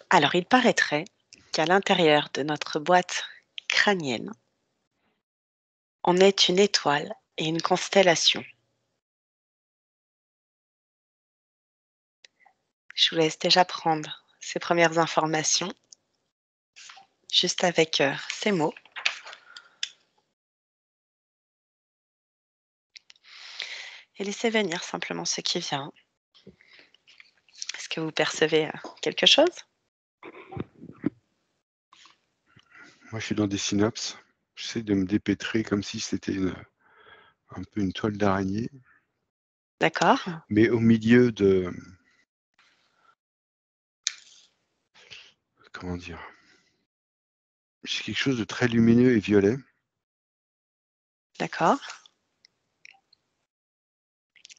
Alors, il paraîtrait qu'à l'intérieur de notre boîte crânienne, on est une étoile et une constellation. Je vous laisse déjà prendre ces premières informations, juste avec ces mots. Et laissez venir simplement ce qui vient. Est-ce que vous percevez quelque chose? Moi, je suis dans des synapses. J'essaie de me dépêtrer comme si c'était un peu une toile d'araignée. D'accord. Mais au milieu de... Comment dire? C'est quelque chose de très lumineux et violet. D'accord.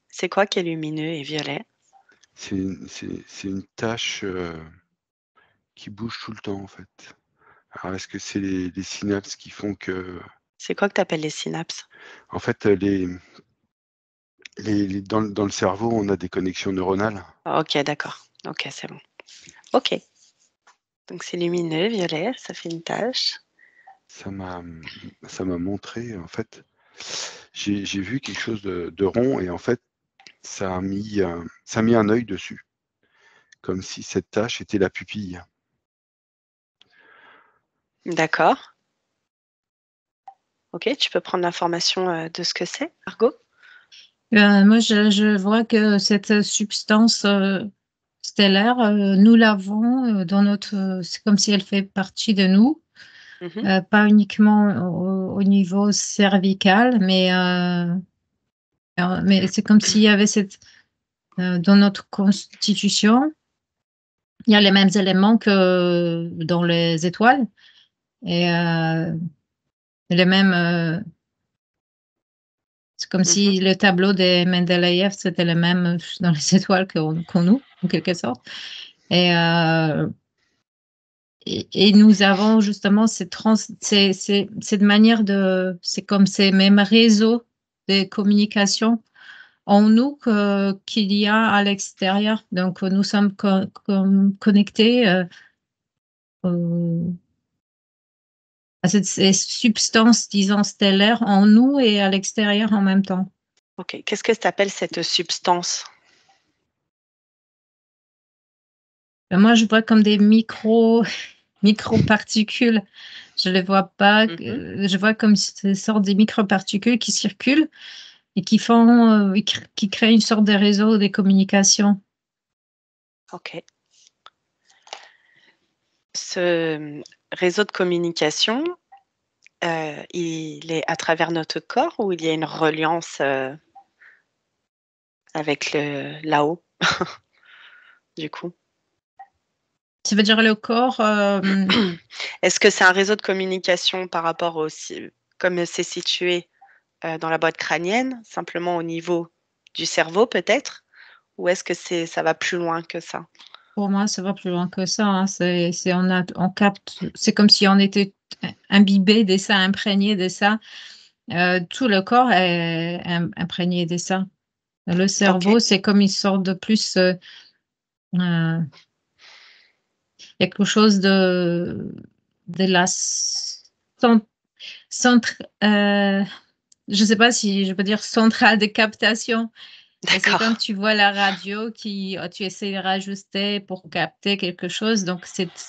C'est quoi qui est lumineux et violet? C'est une tache qui bouge tout le temps, en fait. Alors, est-ce que c'est les synapses qui font que... C'est quoi que tu appelles les synapses? En fait, dans le cerveau, on a des connexions neuronales. Ok, d'accord. Ok, c'est bon. Ok. Donc c'est lumineux, violet, ça fait une tache. Ça m'a montré, en fait, j'ai vu quelque chose de rond et en fait, ça a mis un œil dessus, comme si cette tache était la pupille. D'accord. Ok, tu peux prendre l'information de ce que c'est, Margot? Moi, je vois que cette substance stellaire, nous l'avons dans notre. C'est comme si elle fait partie de nous, Mhm. pas uniquement au niveau cervical, mais c'est comme s'il y avait dans notre constitution, il y a les mêmes éléments que dans les étoiles et les mêmes. C'est comme Mhm. si le tableau des Mendeleïev, c'était le même dans les étoiles qu'en nous, en quelque sorte. Et, et nous avons justement cette manière c'est comme ces mêmes réseaux de communication en nous qu'il y a à l'extérieur. Donc, nous sommes connectés à ces substances, disons, stellaires en nous et à l'extérieur en même temps. Ok, qu'est-ce que tu appelles cette substance? Moi, je vois comme des microparticules. Je ne les vois pas. Mhm. Je vois comme ces sortes de microparticules qui circulent et qui créent une sorte de réseau de communication. Ok. Ce réseau de communication, il est à travers notre corps ou il y a une reliance avec là-haut, du coup? Ça veut dire le corps. Est-ce que c'est un réseau de communication par rapport comme c'est situé dans la boîte crânienne, simplement au niveau du cerveau peut-être? Ou est-ce que ça va plus loin que ça? Pour moi, ça va plus loin que ça. Hein. On capte. C'est comme si on était imbibé de ça, imprégné de ça. Tout le corps est imprégné de ça. Le cerveau, Ok. c'est comme une sorte de plus. Quelque chose de la centre, je ne sais pas si je peux dire centrale de captation. C'est comme D'accord. tu vois la radio tu essaies de rajuster pour capter quelque chose. Donc, cette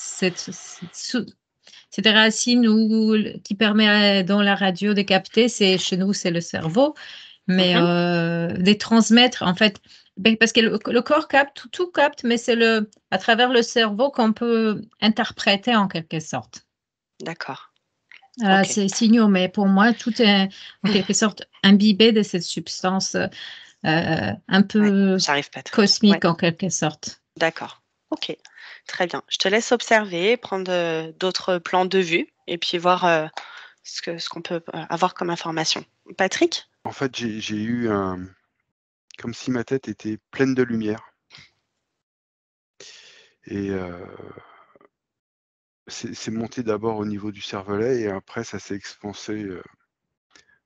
racine qui permet dans la radio de capter, chez nous, c'est le cerveau, mais Mhm. de transmettre, en fait, parce que le corps capte, tout capte, mais c'est à travers le cerveau qu'on peut interpréter en quelque sorte. D'accord. Voilà, Ok. c'est signaux, mais pour moi, tout est en quelque sorte imbibé de cette substance un Ouais, peu j'arrive pas trop. Ouais, cosmique en quelque sorte. d'accord. Ok. Très bien. Je te laisse observer, prendre d'autres plans de vue et puis voir ce qu'on peut avoir comme information. Patrick? En fait, j'ai eu comme si ma tête était pleine de lumière. Et c'est monté d'abord au niveau du cervelet et après ça s'est expansé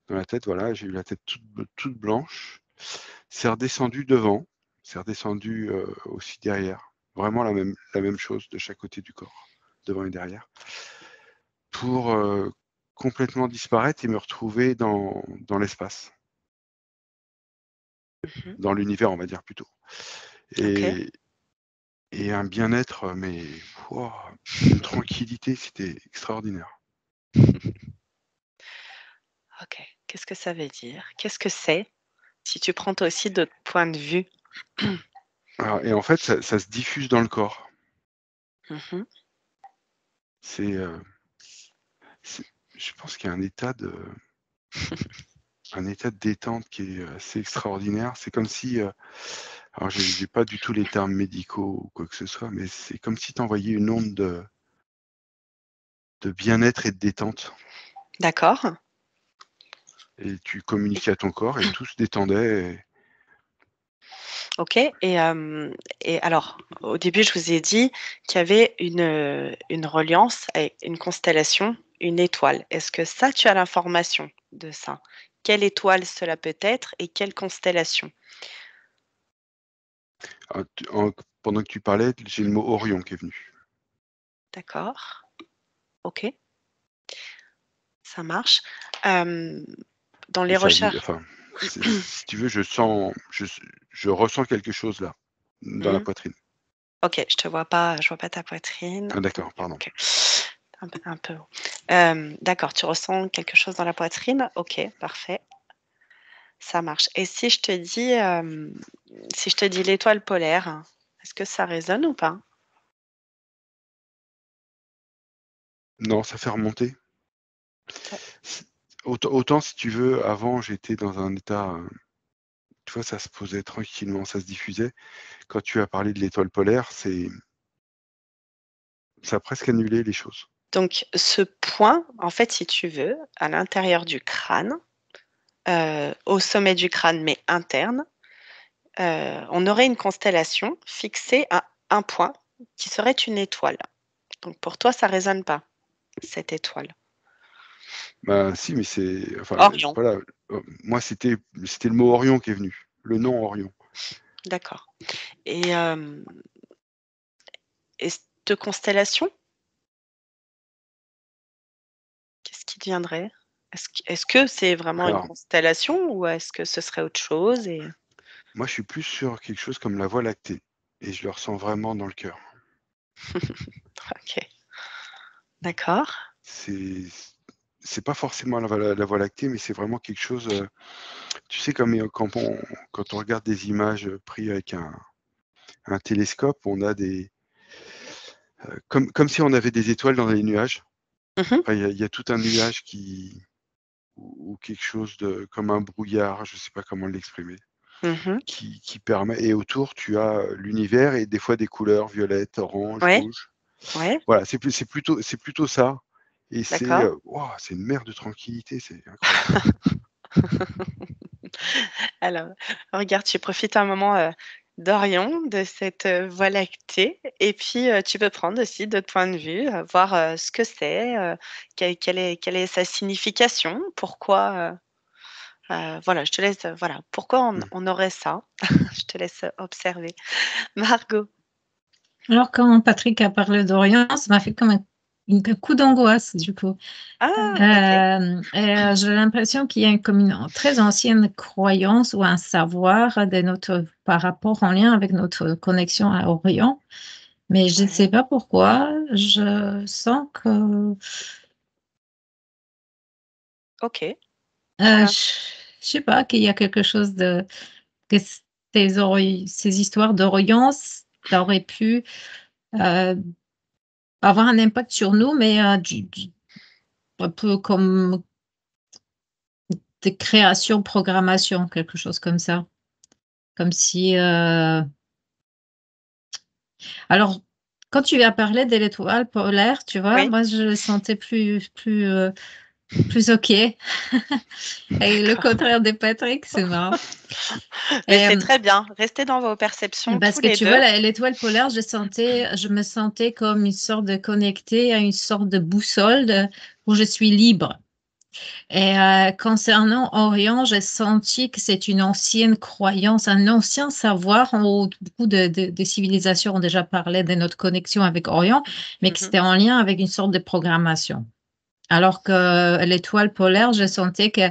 dans la tête. Voilà, j'ai eu la tête toute blanche. C'est redescendu devant, c'est redescendu aussi derrière. vraiment la même chose de chaque côté du corps, devant et derrière, pour complètement disparaître et me retrouver dans l'espace, dans l'univers, on va dire plutôt. Ok. Et un bien-être, mais wow, une tranquillité, c'était extraordinaire. Ok. Qu'est-ce que ça veut dire? Qu'est-ce que c'est? Si tu prends toi aussi d'autres points de vue. Alors, et en fait, ça se diffuse dans le corps. Mhm. Je pense qu'il y a un état de détente qui est assez extraordinaire. C'est comme si, alors j'ai pas du tout les termes médicaux ou quoi que ce soit, mais c'est comme si tu envoyais une onde de bien-être et de détente. D'accord. Et tu communiquais à ton corps et tout se détendait. Ok. Et alors, au début, je vous ai dit qu'il y avait une reliance avec une constellation, une étoile. Est-ce que ça, tu as l'information de ça? Quelle étoile cela peut être et quelle constellation? Pendant que tu parlais, j'ai le mot Orion qui est venu. D'accord. Ok. Ça marche. Dans Et les ça, recherches. enfin, si tu veux, je ressens quelque chose là, dans la poitrine. Ok, je vois pas ta poitrine. Ah, d'accord, pardon. Ok. Un peu haut. D'accord, tu ressens quelque chose dans la poitrine? Ok, parfait. Ça marche. Et si je te dis l'étoile polaire, est-ce que ça résonne ou pas? Non, ça fait remonter. Ça- Autant, si tu veux, avant, j'étais dans un état, tu vois, ça se posait tranquillement, ça se diffusait. Quand tu as parlé de l'étoile polaire, ça a presque annulé les choses. Donc, ce point, en fait, si tu veux, à l'intérieur du crâne, au sommet du crâne, mais interne, on aurait une constellation fixée à un point qui serait une étoile. Donc, pour toi, ça résonne pas, cette étoile. Bah si, mais c'est, enfin, Orion, voilà, moi c'était le mot Orion qui est venu, le nom Orion. d'accord. Et cette constellation, qu'est-ce qui deviendrait? Est-ce que c'est vraiment une Alors, constellation ou est-ce que ce serait autre chose et... moi je suis plus sur quelque chose comme la Voie lactée, et je le ressens vraiment dans le cœur. Ok, d'accord. C'est pas forcément la Voie lactée, mais c'est vraiment quelque chose, tu sais, comme quand on regarde des images prises avec un télescope, on a comme si on avait des étoiles dans les nuages. Mhm, Enfin, il y a tout un nuage ou quelque chose comme un brouillard, je sais pas comment l'exprimer, mhm. qui permet, et autour tu as l'univers et des fois des couleurs violettes, orange, Ouais, rouge. ouais, Voilà, c'est plutôt ça, et d'accord. waouh, c'est une mer de tranquillité, c'est incroyable. Alors, regarde, tu profites un moment d'Orion, de cette voie lactée, et puis tu peux prendre aussi d'autres points de vue, voir ce que c'est, quelle est sa signification, pourquoi, voilà, je te laisse, voilà, pourquoi Mmh. on aurait ça. Je te laisse observer. Margot. Alors, quand Patrick a parlé d'Orient, ça m'a fait comme un coup d'angoisse, du coup. Ah, ok. J'ai l'impression qu'il y a comme une très ancienne croyance ou un savoir par rapport en lien avec notre connexion à Orient. Mais je ne sais Ouais, pas pourquoi. Je sens que ok. Pour je l'instant. ne sais pas qu'il y a quelque chose que ces histoires d'Orient, ça aurait pu euh, avoir un impact sur nous, mais un peu comme des créations, programmation, quelque chose comme ça. Comme si. Alors, quand tu as parlé de l'étoile polaire, tu vois, Oui, moi, je le sentais plus OK. Et le d'accord. contraire de Patrick, c'est marrant. Mais Et, c'est très bien. Restez dans vos perceptions parce tous que les tu vois, deux. l'étoile polaire, je me sentais comme une sorte de connectée à une sorte de boussole où je suis libre. Et concernant Orient, j'ai senti que c'est une ancienne croyance, un ancien savoir. Beaucoup de civilisations ont déjà parlé de notre connexion avec Orient, mais que Mhm. c'était en lien avec une sorte de programmation. Alors que l'étoile polaire, je sentais que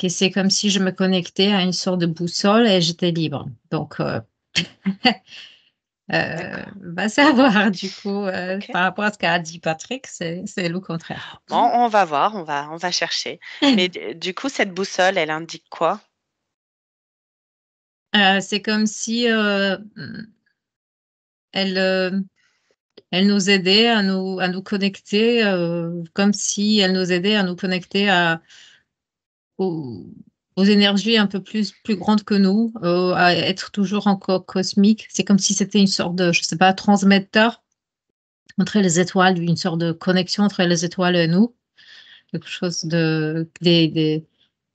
c'est comme si je me connectais à une sorte de boussole et j'étais libre. Donc, D'accord. va savoir, du coup, Ok. par rapport à ce qu'a dit Patrick, c'est le contraire. Bon, on va voir, on va chercher. Mais du coup, cette boussole, elle indique quoi? C'est comme si elle, elle nous aidait à nous connecter, comme si elle nous aidait à nous connecter aux, aux énergies un peu plus grandes que nous, à être toujours encore cosmique. C'est comme si c'était une sorte de, je sais pas, transmetteur entre les étoiles, une sorte de connexion entre les étoiles et nous, quelque chose des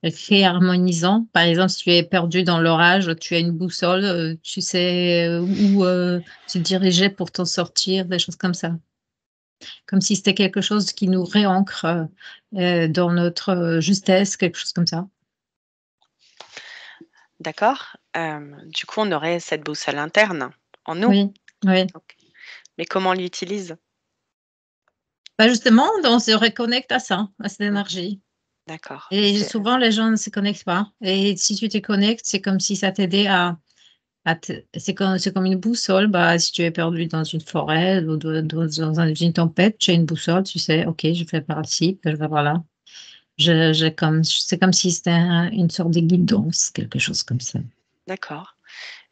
réharmonisant. Par exemple, si tu es perdu dans l'orage, tu as une boussole, tu sais où te diriger pour t'en sortir, des choses comme ça. Comme si c'était quelque chose qui nous réancre dans notre justesse, quelque chose comme ça. D'accord. Du coup, on aurait cette boussole interne en nous. Oui, oui. Ok. Mais comment on l'utilise? Bah justement, on se reconnecte à ça, à cette Mhm. énergie. D'accord. Et souvent, les gens ne se connectent pas. Et si tu te connectes, c'est comme si ça t'aidait c'est comme une boussole. Bah, si tu es perdu dans une forêt ou dans une tempête, tu as une boussole, tu sais, OK, je vais par ici, je vais par là. C'est comme si c'était une sorte de guidance, quelque chose comme ça. D'accord.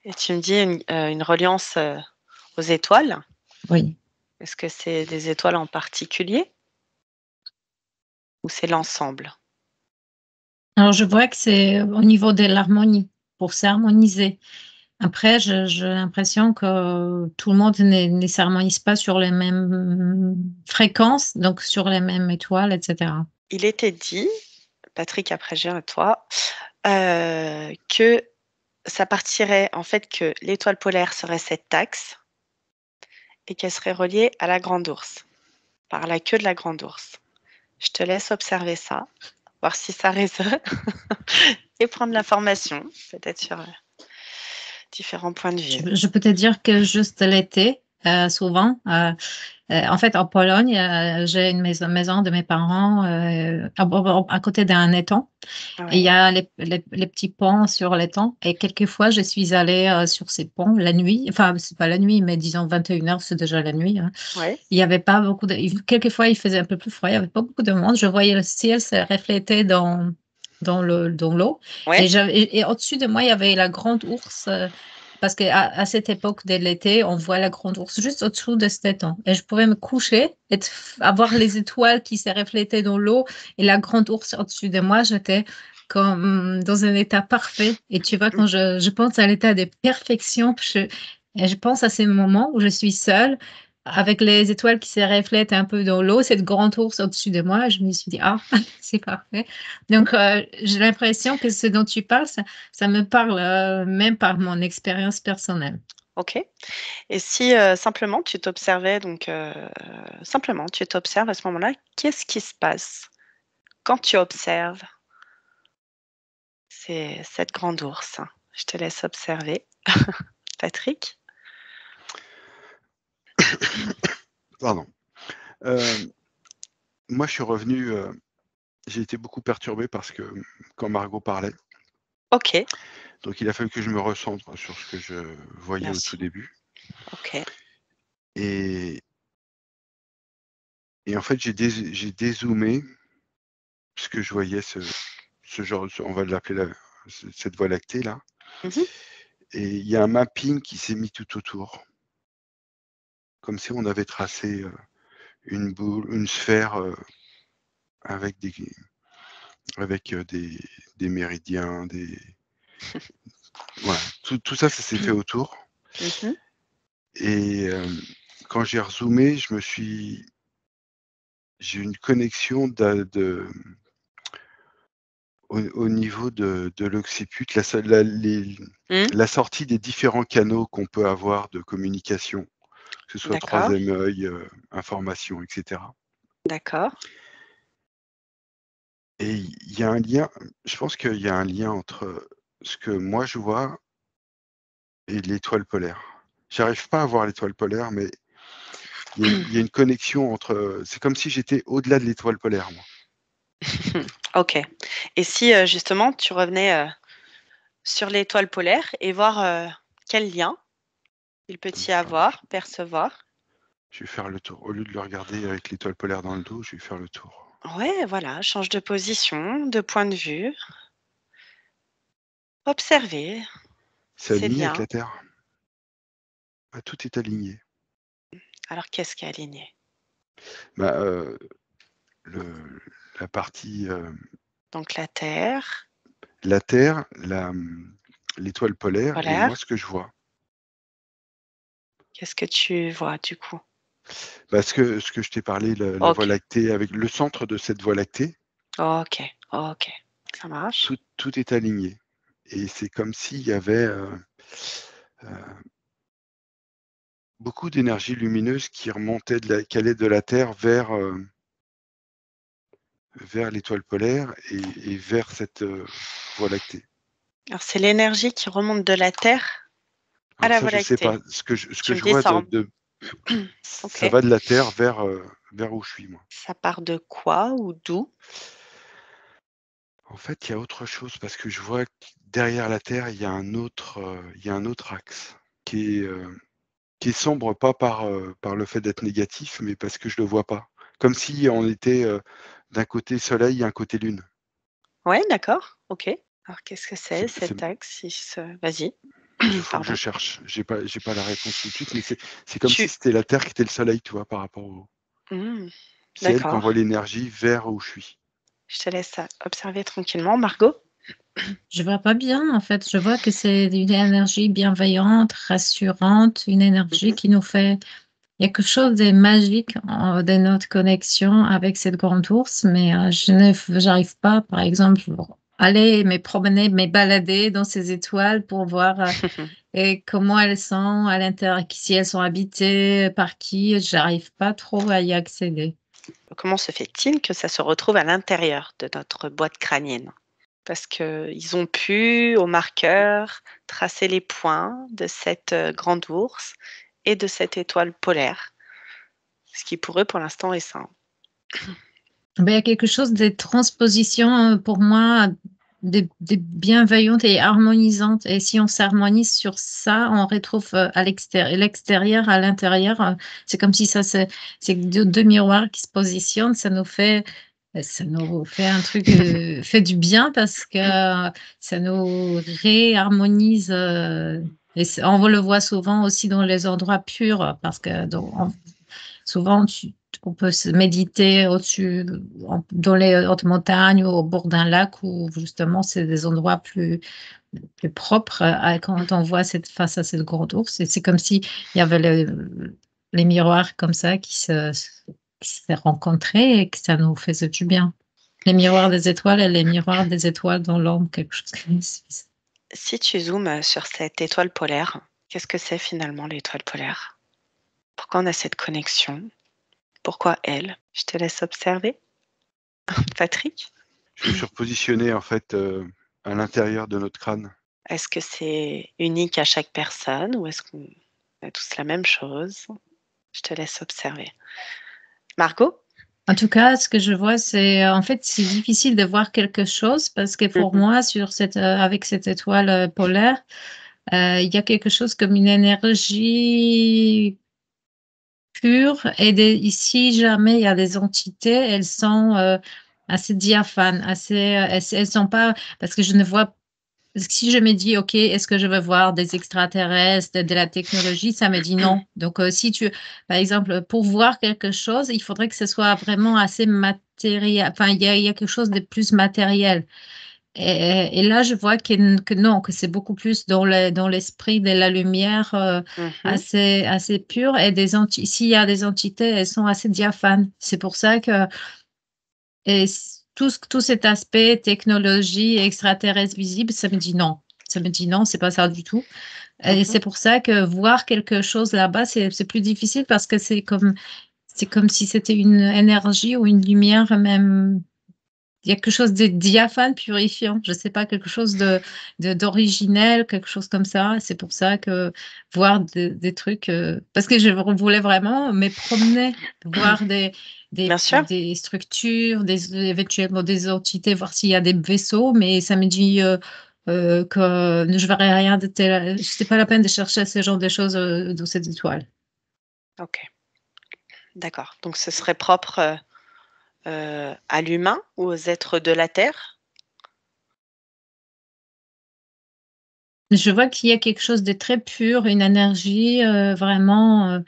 Et tu me dis une reliance aux étoiles. Oui. Est-ce que c'est des étoiles en particulier ou c'est l'ensemble? Alors, je vois que c'est au niveau de l'harmonie, pour s'harmoniser. Après, j'ai l'impression que tout le monde ne s'harmonise pas sur les mêmes fréquences, donc sur les mêmes étoiles, etc. Il était dit, Patrick, après j'ai à toi, que ça partirait en fait que l'étoile polaire serait cette axe et qu'elle serait reliée à la grande ours, par la queue de la grande ours. Je te laisse observer ça, voir si ça résonne et prendre l'information, peut-être sur différents points de vue. Je peux te dire que juste l'été, souvent, en fait, en Pologne, j'ai une maison de mes parents à côté d'un étang. Et il y Oui, a les petits ponts sur l'étang. Et quelquefois, je suis allée sur ces ponts la nuit. Enfin, c'est pas la nuit, mais disons 21h, c'est déjà la nuit, hein. oui, Il y avait pas beaucoup de. Quelquefois, il faisait un peu plus froid, il n'y avait pas beaucoup de monde. Je voyais le ciel se refléter dans l'eau. oui. Et au-dessus de moi, il y avait la grande ours. Parce qu'à cette époque de l'été, on voit la grande ours juste au-dessous de cet étang. Et je pouvais me coucher, avoir les étoiles qui se reflétaient dans l'eau et la grande ours au-dessus de moi. J'étais comme dans un état parfait. Et tu vois, quand je pense à l'état de perfection, et je pense à ces moments où je suis seule, avec les étoiles qui se reflètent un peu dans l'eau, cette grande ours au-dessus de moi, je me suis dit, ah, c'est parfait. Donc, j'ai l'impression que ce dont tu parles, ça me parle même par mon expérience personnelle. Ok. Et si simplement tu t'observais, donc simplement tu t'observes à ce moment-là, qu'est-ce qui se passe quand tu observes cette grande ours? Je te laisse observer. Patrick? Pardon. Moi, je suis revenu, j'ai été beaucoup perturbé parce que quand Margot parlait, Ok, donc il a fallu que je me recentre sur ce que je voyais bien au tout sûr. début. Ok, Et, et en fait, j'ai dézoomé ce que je voyais, ce genre, on va l'appeler cette voie lactée là. mhm, Et il y a un mapping qui s'est mis tout autour, comme si on avait tracé une boule, une sphère avec des méridiens, voilà. Tout ça, ça s'est fait autour. mhm. Et quand j'ai rezoomé, j'ai eu une connexion au niveau de l'occiput, Hmm, la sortie des différents canaux qu'on peut avoir de communication, que ce soit d'accord, troisième œil, information, etc. d'accord. Et il y a un lien, je pense qu'il y a un lien entre ce que moi je vois et l'étoile polaire. J'arrive pas à voir l'étoile polaire, mais il y a une connexion entre. C'est comme si j'étais au-delà de l'étoile polaire, moi. Ok. Et si justement tu revenais sur l'étoile polaire et voir quel lien il peut y Enfin, avoir, percevoir. je vais faire le tour. Au lieu de le regarder avec l'étoile polaire dans le dos, je vais faire le tour. Ouais, voilà, change de position, de point de vue, observer C'est ces aligné avec liens. la Terre. Ah, tout est aligné. Alors qu'est-ce qui est aligné? Bah, le, la partie, Donc la Terre, la Terre, l'étoile polaire, et moi polaire. ce que je vois. Qu'est-ce que tu vois du coup? Parce que ce que je t'ai parlé, la Ok, Voie lactée, avec le centre de cette Voie lactée, ok, ok. Ça marche. tout est aligné. Et c'est comme s'il y avait euh, beaucoup d'énergie lumineuse qui remontait, qui allait de la Terre vers l'étoile polaire et vers cette Voie lactée. Alors c'est l'énergie qui remonte de la Terre à Alors la ça, Voie je sais lactée. pas. Ce que Tu me je dis vois, ça. ça Ok. va de la Terre vers où je suis, moi. Ça part de quoi ou d'où? En fait, il y a autre chose parce que je vois que derrière la Terre, il y a un autre axe qui est sombre, pas par le fait d'être négatif, mais parce que je le vois pas. Comme si on était d'un côté soleil et un côté lune. Ouais, d'accord. Ok. Alors qu'est-ce que C'est, c'est c'est- cet axe? Vas-y. Il faut que je Pardon. cherche. J'ai pas la réponse tout de suite, mais c'est comme si Tu. c'était la Terre qui était le soleil, tu vois, par rapport au. Hmm, C'est elle qui d'accord. envoie l'énergie vers où je suis. Je te laisse observer tranquillement. Margot? Je vois pas bien, en fait. Je vois que c'est une énergie bienveillante, rassurante, une énergie Mhm. qui nous fait. Il y a quelque chose de magique de notre connexion avec cette grande ours, mais j'arrive pas, par exemple, aller me promener, me balader dans ces étoiles pour voir et comment elles sont à l'intérieur, si elles sont habitées, par qui. J'arrive pas trop à y accéder. Comment se fait-il que ça se retrouve à l'intérieur de notre boîte crânienne? Parce qu'ils ont pu, au marqueur, tracer les points de cette grande ours et de cette étoile polaire, ce qui pour eux, pour l'instant, est sain. Ben, il y a quelque chose de transposition pour moi, de bienveillante et harmonisante. Et si on s'harmonise sur ça, on retrouve à l'extérieur, à l'intérieur. C'est comme si c'est deux miroirs qui se positionnent. Ça nous fait un truc, fait du bien parce que ça nous réharmonise. On le voit souvent aussi dans les endroits purs parce que souvent, on peut se méditer au-dessus, dans les hautes montagnes ou au bord d'un lac où justement c'est des endroits plus propres quand on voit face à cette grande ours. Et c'est comme s'il y avait les miroirs comme ça qui se rencontraient et que ça nous faisait du bien. Les miroirs des étoiles et les miroirs des étoiles dans l'ombre, quelque chose comme ça. Si tu zoomes sur cette étoile polaire, qu'est-ce que c'est finalement l'étoile polaire? Pourquoi on a cette connexion? Pourquoi elle? Je te laisse observer. Patrick? Je me suis repositionné en fait à l'intérieur de notre crâne. Est-ce que c'est unique à chaque personne ou est-ce qu'on a tous la même chose? Je te laisse observer. Margot? En tout cas, ce que je vois, en fait, c'est difficile de voir quelque chose parce que pour Mhm. moi, avec cette étoile polaire, il y a quelque chose comme une énergie pure et si jamais il y a des entités, elles sont assez diaphanes, elles sont pas, parce que je ne vois. Si je me dis, OK, est-ce que je veux voir des extraterrestres, de la technologie, ça me dit non. Donc, par exemple, pour voir quelque chose, il faudrait que ce soit vraiment assez matériel. Enfin, il y a quelque chose de plus matériel. Et là, je vois que non, que c'est beaucoup plus dans l'esprit de la lumière Mhm. assez pure. Et s'il y a des entités, elles sont assez diaphanes. C'est pour ça que tout cet aspect technologie extraterrestre visible, ça me dit non. Ça me dit non, c'est pas ça du tout. Et Mhm. c'est pour ça que voir quelque chose là-bas, c'est plus difficile parce que c'est comme si c'était une énergie ou une lumière même il y a quelque chose de diaphane, purifiant. Je sais pas, quelque chose d'originel, quelque chose comme ça. C'est pour ça que voir des trucs, parce que je voulais vraiment me promener, voir Bien sûr. des structures, éventuellement des entités, voir s'il y a des vaisseaux, mais ça me dit que je verrai rien de tel. C'est pas la peine de chercher ce genre de choses dans cette étoile. OK, d'accord. Donc ce serait propre, à l'humain ou aux êtres de la Terre? Je vois qu'il y a quelque chose de très pur, une énergie vraiment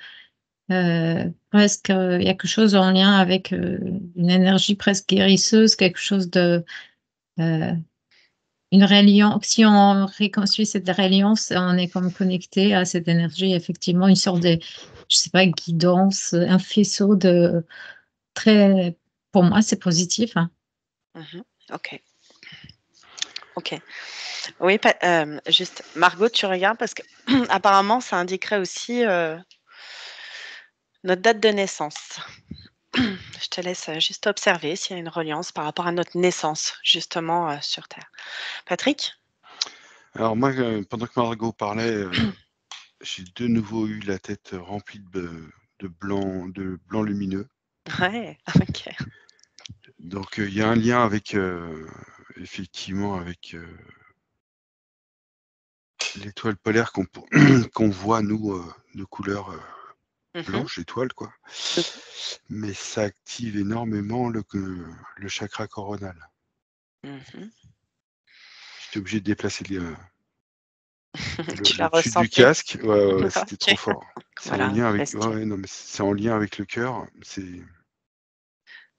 presque, il y a quelque chose en lien avec une énergie presque guérisseuse, quelque chose de une reliance. Si on reconstruit cette reliance, on est comme connecté à cette énergie, effectivement, une sorte de, je sais pas, guidance, un faisceau de très, pour moi, c'est positif, hein. Mmh. OK. OK. Oui, juste Margot, tu regardes parce que apparemment ça indiquerait aussi, notre date de naissance. Je te laisse, juste observer s'il y a une reliance par rapport à notre naissance justement, sur Terre. Patrick? Alors moi, pendant que Margot parlait, j'ai de nouveau eu la tête remplie de blanc lumineux. Ouais, OK. Donc il y a un lien avec, effectivement avec, l'étoile polaire qu'on voit nous, de couleur, Mmh. blanche étoile quoi. Mais ça active énormément le chakra coronal. Mmh. J'étais obligé de déplacer Tu l'as le dessus du ressenti? casque. Ouais, ouais, ouais, c'était trop OK. fort. C'est en Voilà, lien avec, ouais, respirer. ouais, non, mais c'est en lien avec le cœur.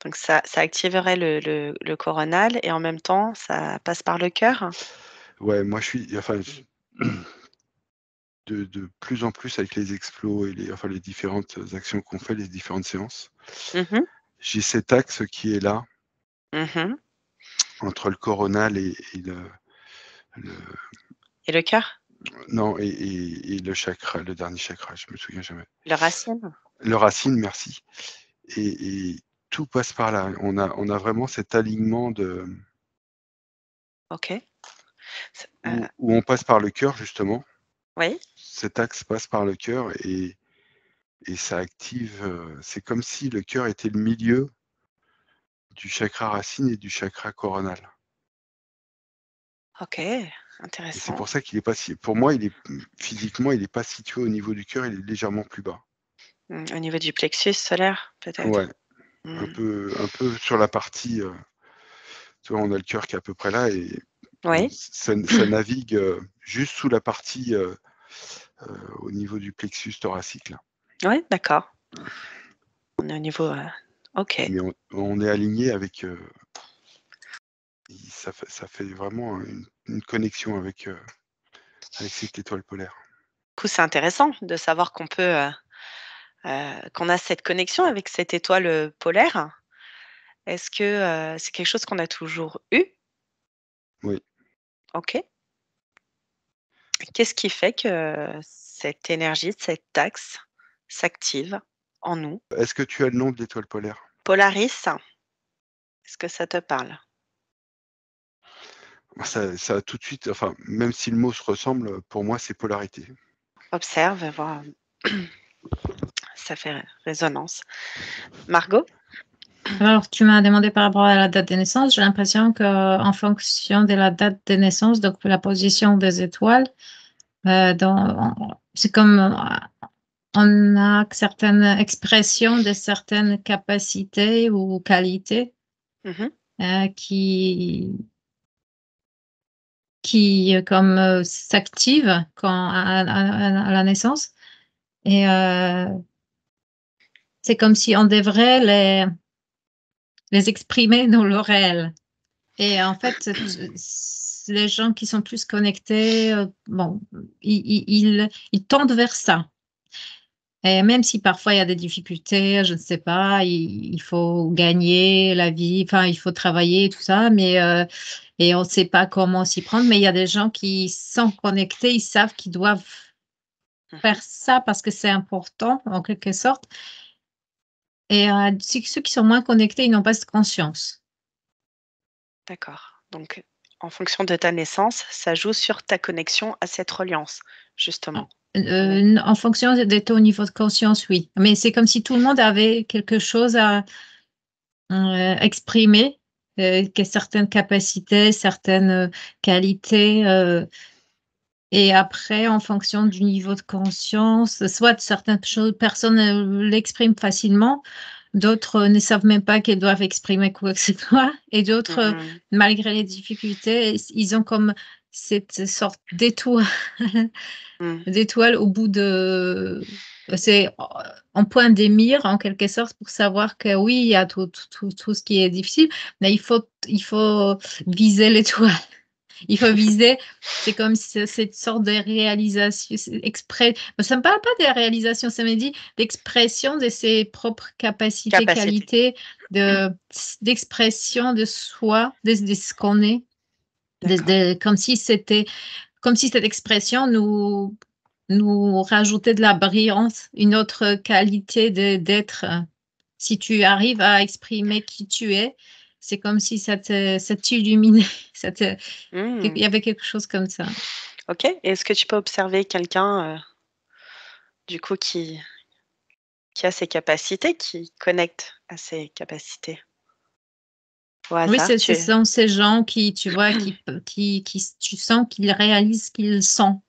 Donc ça activerait le coronal et en même temps ça passe par le cœur? Ouais, moi je suis enfin je de plus en plus avec les explos et les différentes actions qu'on fait, les différentes séances, Mmh. j'ai cet axe qui est là, Mmh. entre le coronal et le Et le cœur? non et le chakra, le dernier chakra, je me souviens jamais. Le racine? Le racine, merci et tout passe par là. On a vraiment cet alignement OK. C'est où on passe par le cœur justement. oui? Cet axe passe par le cœur et ça active, c'est comme si le cœur était le milieu du chakra racine et du chakra coronal OK, et c'est intéressant. pour ça qu'il est pas si pour moi, physiquement, il est pas situé au niveau du cœur, il est légèrement plus bas. Au niveau du plexus solaire, Ouais, peut-être? un Mmh. peu un peu sur la partie, tu vois, on a le cœur qui est à peu près là et Oui? ça navigue, juste sous la partie, au niveau du plexus thoracique là. Ouais, d'accord. On est au niveau, OK. Mais on est aligné avec, ça fait vraiment une connexion avec cette étoile polaire. Du coup, c'est intéressant de savoir qu'on peut, qu'on a cette connexion avec cette étoile, polaire. Est-ce que, c'est quelque chose qu'on a toujours eu? Oui. OK. Qu'est-ce qui fait que cette énergie, cet axe s'active en nous? Est-ce que tu as le nom de l'étoile polaire? Polaris, est-ce que ça te parle? Moi, ça a tout de suite enfin, même si le mot se ressemble, pour moi, c'est polarité. Observe, voir, ça fait résonance. Margot? Alors, tu m'as demandé par rapport à la date de naissance. J'ai l'impression qu'en fonction de la date de naissance, donc la position des étoiles, c'est comme on a certaines expressions de certaines capacités ou qualités Mmh. euh, qui comme s'activent à la naissance. Et c'est comme si on devrait les exprimer dans le réel. Et en fait, les gens qui sont plus connectés, bon, ils tendent vers ça. Et même si parfois il y a des difficultés, je ne sais pas, il faut gagner la vie, enfin, il faut travailler, tout ça, mais et on ne sait pas comment s'y prendre. Mais il y a des gens qui sont connectés, ils savent qu'ils doivent Mmh. faire ça parce que c'est important, en quelque sorte. Et ceux qui sont moins connectés, ils n'ont pas cette conscience. D'accord. Donc, en fonction de ta naissance, ça joue sur ta connexion à cette reliance, justement. En fonction de ton niveau de conscience, oui. Mais c'est comme si tout le monde avait quelque chose à exprimer, que certaines capacités, certaines qualités. Et après, en fonction du niveau de conscience, soit certaines personnes l'expriment facilement, d'autres ne savent même pas qu'elles doivent exprimer quoi que ce soit, et d'autres, malgré les difficultés, ils ont comme cette sorte d'étoile, d'étoile au bout de... C'est en point des mires, en quelque sorte, pour savoir que oui, il y a tout ce qui est difficile, mais il faut viser l'étoile. Il faut viser, c'est comme cette sorte de réalisation, ça ne me parle pas de la réalisation, ça me dit l'expression de ses propres capacités, qualités, d'expression de soi, de ce qu'on est, comme si cette expression nous rajoutait de la brillance, une autre qualité d'être. Si tu arrives à exprimer qui tu es, c'est comme si ça t'illuminait, il y avait quelque chose comme ça. Ok. Est-ce que tu peux observer quelqu'un, du coup, qui a ses capacités, qui connecte à ses capacités? Au Oui, hasard, ce sont ces gens qui, tu vois, tu sens qu'ils réalisent ce qu'ils sont.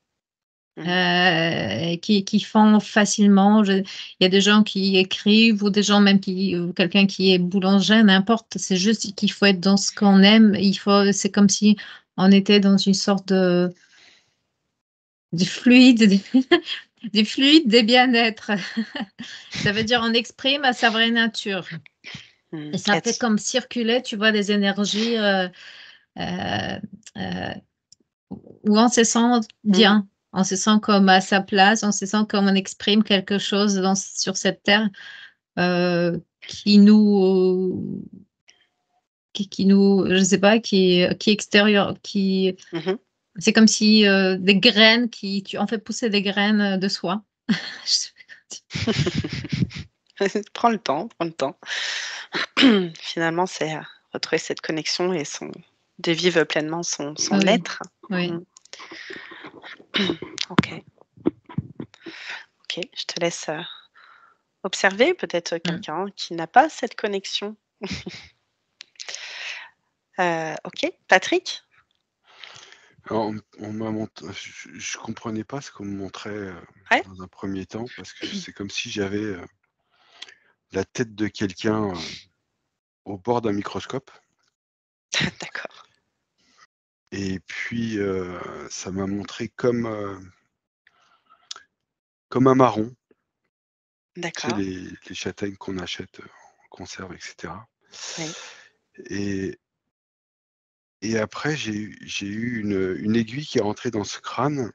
Qui font facilement. Il y a des gens qui écrivent ou des gens même ou quelqu'un qui est boulanger, n'importe. C'est juste qu'il faut être dans ce qu'on aime. C'est comme si on était dans une sorte de fluide, des fluides, des bien-être. Ça veut dire on exprime à sa vraie nature. Et ça fait comme circuler, tu vois, des énergies où on se sent bien. On se sent comme à sa place, on se sent comme on exprime quelque chose sur cette terre qui nous, je sais pas, qui est extérieur, c'est comme si des graines on fait pousser des graines de soi. Prends le temps. Finalement, c'est retrouver cette connexion et de vivre pleinement son Oui. être. Oui. Ok, je te laisse observer peut-être quelqu'un qui n'a pas cette connexion. Ok, Patrick? Alors, je comprenais pas ce qu'on me montrait dans un premier temps, parce que c'est comme si j'avais la tête de quelqu'un au bord d'un microscope. D'accord. Et puis, ça m'a montré comme un marron. Tu sais, D'accord. les châtaignes qu'on achète en conserve, etc. Oui. Et après, j'ai eu une aiguille qui est rentrée dans ce crâne.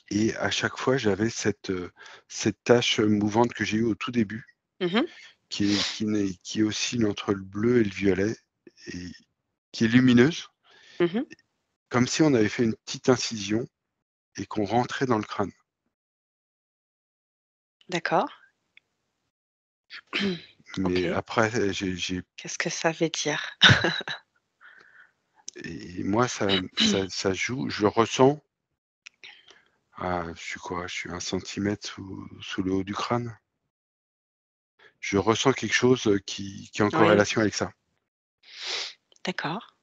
Et à chaque fois, j'avais cette tache mouvante que j'ai eue au tout début, qui oscille entre le bleu et le violet, et qui est lumineuse, comme si on avait fait une petite incision et qu'on rentrait dans le crâne. D'accord. Mais après, Qu'est-ce que ça veut dire? Et moi, ça joue, je le ressens. Je suis 1 centimètre sous le haut du crâne. Je ressens quelque chose qui est en corrélation avec ça. D'accord.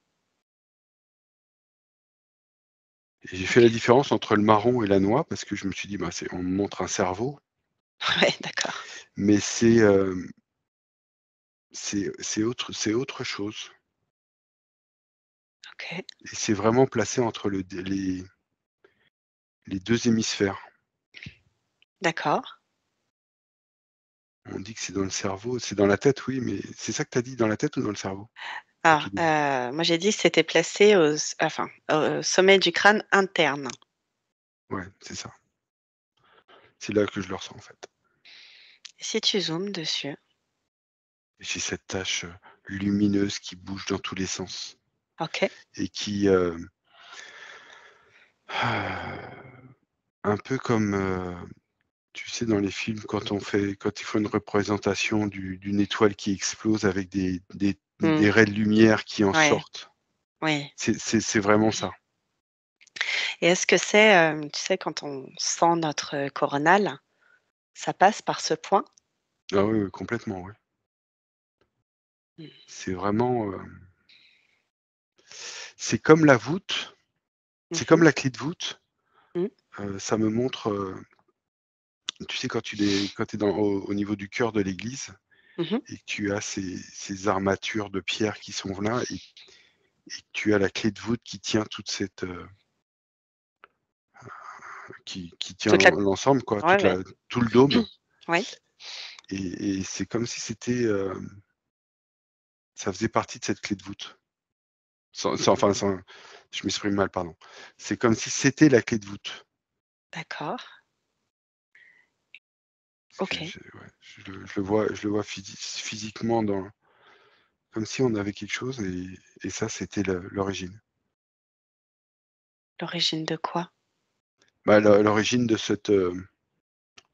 Et j'ai fait la différence entre le marron et la noix, parce que je me suis dit, on me montre un cerveau. Ouais, d'accord. Mais c'est autre chose. Ok. Et c'est vraiment placé entre les 2 hémisphères. D'accord. On dit que c'est dans le cerveau, c'est dans la tête, oui, mais c'est ça que tu as dit, dans la tête ou dans le cerveau? Moi j'ai dit que c'était placé au sommet du crâne interne. Ouais, c'est ça. C'est là que je le ressens, en fait. Et si tu zoomes dessus? J'ai cette tache lumineuse qui bouge dans tous les sens. Ok. Et qui, un peu comme, tu sais, dans les films, quand ils font une représentation d'une étoile qui explose avec des des raies de lumière qui en Ouais. sortent. Oui. C'est vraiment ça. Et est-ce que c'est, tu sais, quand on sent notre coronal, ça passe par ce point? Ah oui, oui, complètement, oui. Mmh. C'est vraiment, c'est comme la voûte, c'est Mmh. comme la clé de voûte. Mmh. Ça me montre, tu sais, quand tu es au niveau du cœur de l'église Mmh. et que tu as ces armatures de pierre qui sont là et tu as la clé de voûte qui tient toute cette, qui tient Toute la l'ensemble, quoi, Ouais, ouais. tout le dôme. Oui. Et c'est comme si c'était, ça faisait partie de cette clé de voûte. Enfin, je m'exprime mal, pardon. C'est comme si c'était la clé de voûte. D'accord. Parce que OK. ouais, je le vois physiquement comme si on avait quelque chose et ça, c'était l'origine. L'origine de quoi? Bah, l'origine de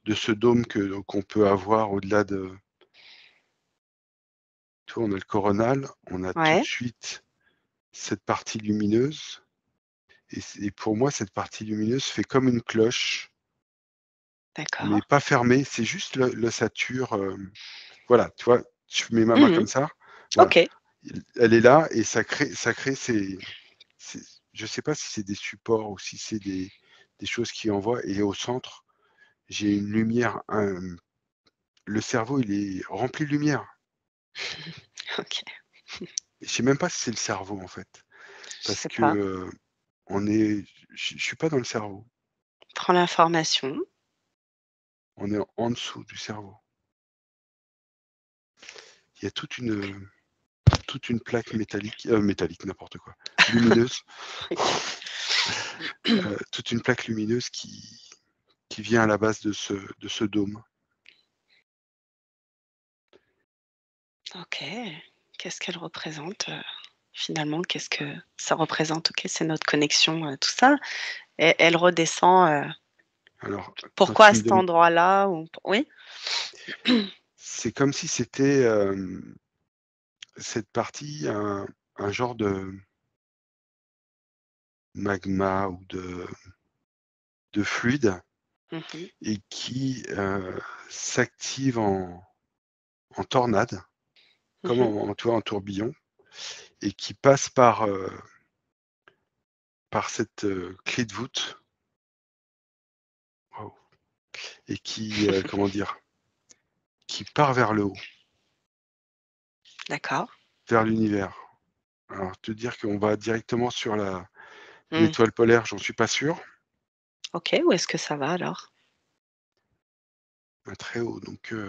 de ce dôme qu'on peut avoir au-delà de. Tu vois, on a le coronal, on a tout de Ouais, suite cette partie lumineuse et pour moi, cette partie lumineuse fait comme une cloche, d'accord. mais pas fermée, c'est juste l'ossature, voilà, tu vois? Je mets ma main Mmh. comme ça, voilà. OK. Elle est là et ça crée ces je sais pas si c'est des supports ou si c'est des choses qui envoient et au centre, j'ai une lumière, le cerveau, il est rempli de lumière. OK. Je sais même pas si c'est le cerveau, en fait, Je parce sais que, pas. on est je suis pas dans le cerveau, Prends l'information. on est en dessous du cerveau. Il y a toute une plaque métallique, n'importe quoi, lumineuse, toute une plaque lumineuse qui vient à la base de ce dôme. OK. Qu'est-ce qu'elle représente, finalement? Qu'est-ce que ça représente? OK, c'est notre connexion, tout ça. Et elle redescend, Alors, quand pourquoi à tu me cet demandes, endroit-là ou oui? c'est comme si c'était, cette partie, un genre de magma ou de fluide Mmh. et qui, s'active en tornade, comme Mmh. tu vois, en tourbillon et qui passe par cette, clé de voûte. Waouh! Et qui, comment dire? Qui part vers le haut, D'accord. vers l'univers. Alors te dire qu'on va directement sur Mmh. l'étoile polaire, j'en suis pas sûr, OK, où est-ce que ça va alors? très haut, donc va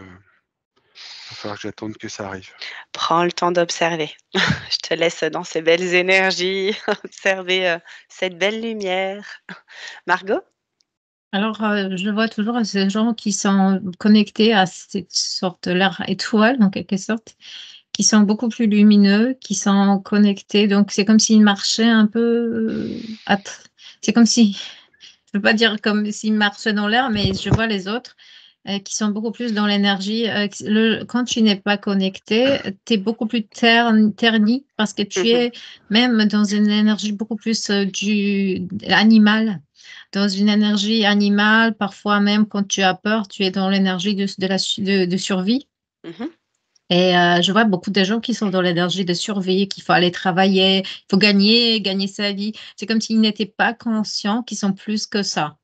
falloir que j'attende que ça arrive. Prends le temps d'observer. Je te laisse dans ces belles énergies, observer, cette belle lumière. Margot? Alors, je vois toujours ces gens qui sont connectés à cette sorte de leur étoile, en quelque sorte, qui sont beaucoup plus lumineux, qui sont connectés. Donc, c'est comme s'ils marchaient un peu, c'est comme si, je ne veux pas dire comme s'ils marchaient dans l'air, mais je vois les autres qui sont beaucoup plus dans l'énergie. Quand tu n'es pas connecté, tu es beaucoup plus terni parce que tu Mmh. es même dans une énergie beaucoup plus animale. Dans une énergie animale, parfois même quand tu as peur, tu es dans l'énergie de survie. Mmh. Et je vois beaucoup de gens qui sont dans l'énergie de survie, qu'il faut aller travailler, il faut gagner sa vie. C'est comme s'ils n'étaient pas conscients qu'ils sont plus que ça.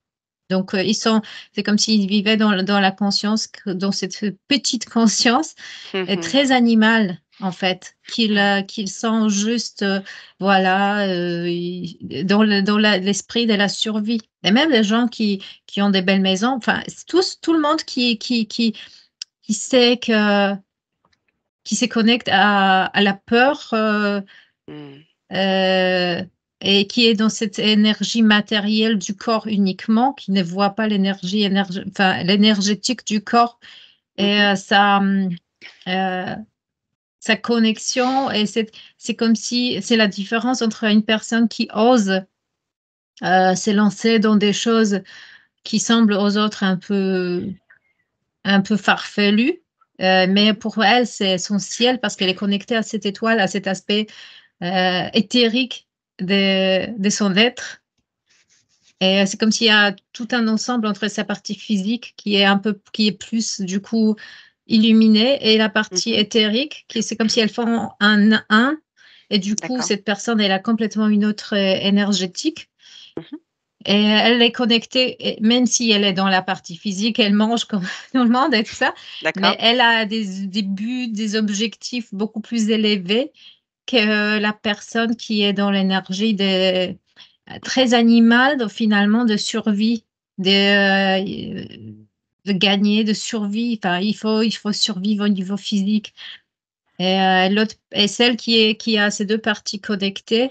Donc, c'est comme s'ils vivaient dans la conscience, dans cette petite conscience Mmh. très animale, en fait, qu'ils sont juste, voilà, l'esprit de la survie. Et même les gens qui ont des belles maisons, enfin, tout le monde qui sait qui se connecte à la peur Mmh. euh, et qui est dans cette énergie matérielle du corps uniquement, qui ne voit pas enfin, l'énergétique du corps et Mmh. euh, sa connexion. Et c'est comme si c'est la différence entre une personne qui ose s'élancer dans des choses qui semblent aux autres un peu farfelues Mais pour elle, c'est son ciel parce qu'elle est connectée à cette étoile, à cet aspect éthérique de son être. Et c'est comme s'il y a tout un ensemble entre sa partie physique qui est plus du coup illuminée et la partie éthérique c'est comme si elles font un. Et du coup, D'accord. cette personne, elle a complètement une autre énergétique. Et elle est connectée, même si elle est dans la partie physique, elle mange comme tout le monde et tout ça, D'accord. mais elle a des buts, des objectifs beaucoup plus élevés que la personne qui est dans l'énergie très animale, finalement, de survie, de gagner, de survie. Enfin, il faut survivre au niveau physique. Et celle qui a ces deux parties connectées,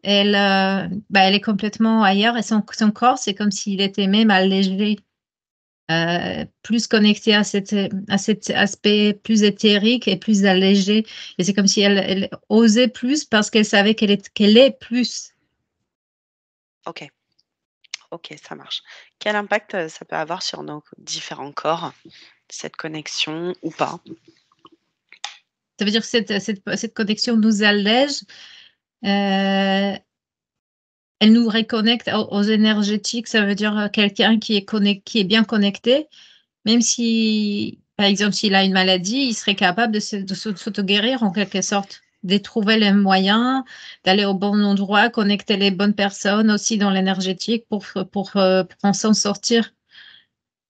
elle est complètement ailleurs et son corps, c'est comme s'il était même allégé, plus connecté à cet aspect plus éthérique et plus allégé. Et c'est comme si elle osait plus parce qu'elle savait qu'elle est plus. Ok. Ok, ça marche. Quel impact ça peut avoir sur nos différents corps, cette connexion ou pas? Ça veut dire que cette connexion nous allège, elle nous reconnecte aux énergétiques. Ça veut dire quelqu'un qui est bien connecté, même si, par exemple, s'il a une maladie, il serait capable de s'auto-guérir en quelque sorte, de trouver les moyens, d'aller au bon endroit, connecter les bonnes personnes aussi dans l'énergétique pour en s'en sortir.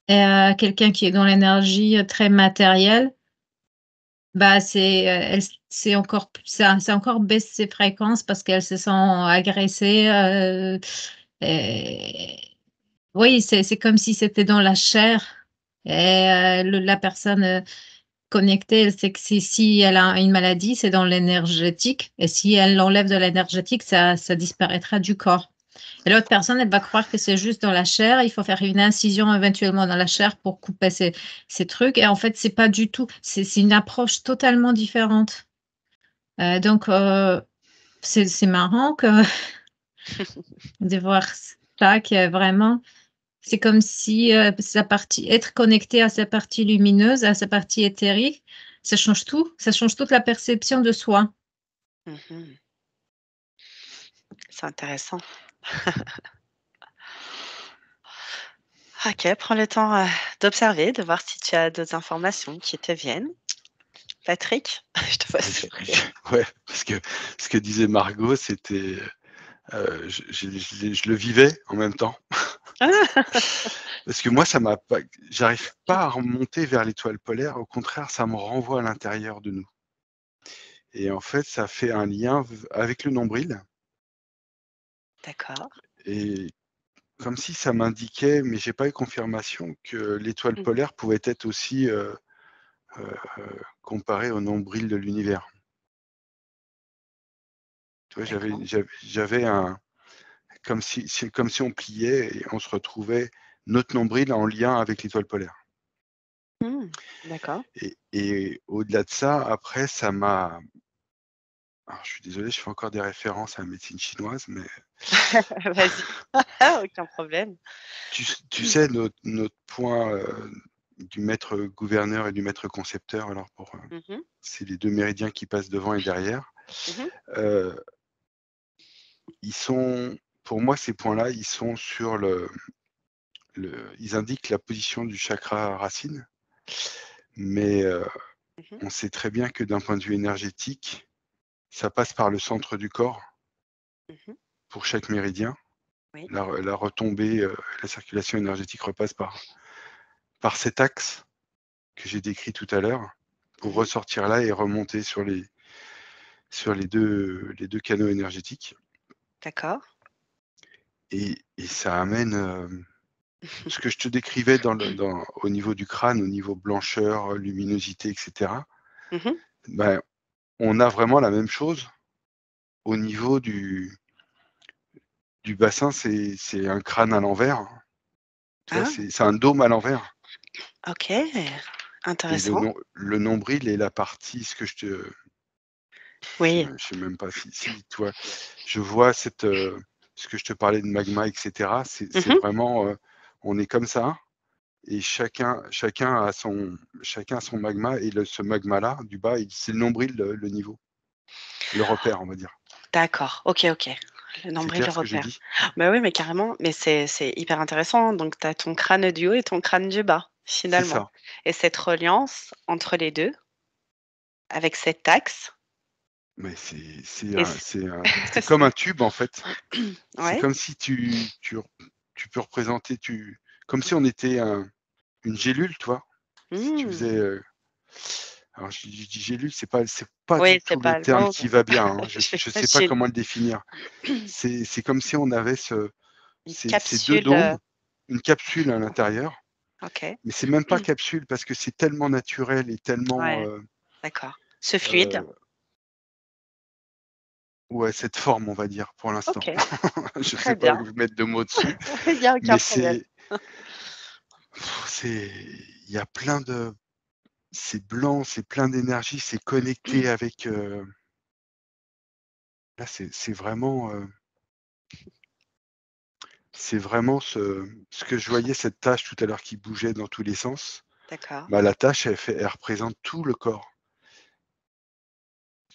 Et quelqu'un qui est dans l'énergie très matérielle, c'est encore baisse ses fréquences parce qu'elle se sent agressée. Et oui, c'est comme si c'était dans la chair. Et la personne connectée, elle sait que si elle a une maladie, c'est dans l'énergétique. Et si elle l'enlève de l'énergétique, ça disparaîtra du corps. Et l'autre personne, elle va croire que c'est juste dans la chair. Il faut faire une incision éventuellement dans la chair pour couper ces trucs. Et en fait, c'est pas du tout. C'est une approche totalement différente. Donc, c'est marrant de voir ça, qui est vraiment. C'est comme si être connecté à sa partie lumineuse, à sa partie éthérique, ça change tout. Ça change toute la perception de soi. Mhm. C'est intéressant. Ok, prends le temps d'observer, de voir si tu as d'autres informations qui te viennent. Patrick, je te vois sourire. Ouais, parce que ce que disait Margot, c'était, je le vivais en même temps. Parce que moi, j'arrive pas à remonter vers l'étoile polaire. Au contraire, ça me renvoie à l'intérieur de nous. Et en fait, ça fait un lien avec le nombril. D'accord. Et comme si ça m'indiquait, mais j'ai pas eu confirmation, que l'étoile polaire pouvait être aussi comparée au nombril de l'univers. Tu vois, j'avais comme si on pliait et on se retrouvait notre nombril en lien avec l'étoile polaire. D'accord. Et au-delà de ça, après, ça m'a. Alors, je suis désolé, je fais encore des références à la médecine chinoise, mais Vas-y, aucun problème. tu sais, notre point du maître gouverneur et du maître concepteur, alors c'est les deux méridiens qui passent devant et derrière. Ils sont, pour moi, ces points-là, ils sont sur ils indiquent la position du chakra racine, mais on sait très bien que d'un point de vue énergétique, ça passe par le centre du corps pour chaque méridien. Oui. La retombée, la circulation énergétique repasse par cet axe que j'ai décrit tout à l'heure pour ressortir là et remonter sur les deux canaux énergétiques. D'accord. Et ça amène ce que je te décrivais au niveau du crâne, au niveau blancheur, luminosité, etc. Ben, on a vraiment la même chose au niveau du bassin. C'est un crâne à l'envers. Tu vois, c'est un dôme à l'envers. Ok, Et intéressant. le nombril est la partie, ce que je te. Oui. Je sais même pas si toi, je vois ce que je te parlais de magma, etc. C'est vraiment, on est comme ça. et chacun a son magma, et ce magma-là, du bas, c'est le nombril, le niveau, le repère, on va dire. D'accord, OK. Le C'est nombril, le clair ce que j'ai repère. dit? Bah oui, mais carrément, mais c'est hyper intéressant. Donc, tu as ton crâne du haut et ton crâne du bas, C'est finalement. ça. Et cette reliance entre les deux, avec cet axe, Mais et c'est comme un tube, en fait. C'est ouais. comme si tu peux représenter, comme si on était une gélule, tu vois? Si tu Mmh. faisais, alors je dis gélule, c'est pas Oui, du c'est tout le pas le terme mot, qui va bien, hein. Je sais pas j'imagine. comment le définir. C'est comme si on avait Une ces 2 capsule, dômes, une capsule à l'intérieur, OK. mais c'est même pas capsule parce que c'est tellement naturel et tellement, Ouais, d'accord. Ce fluide, heu, ouais, cette forme, on va dire, pour l'instant. OK, Je sais très pas bien. mettre de mots dessus, Il y a aucun mais problème. c'est il y a plein de c'est blanc, c'est plein d'énergie, c'est connecté avec, là, c'est vraiment ce que je voyais, cette tache tout à l'heure qui bougeait dans tous les sens. D'accord. Bah, la tache, elle représente tout le corps.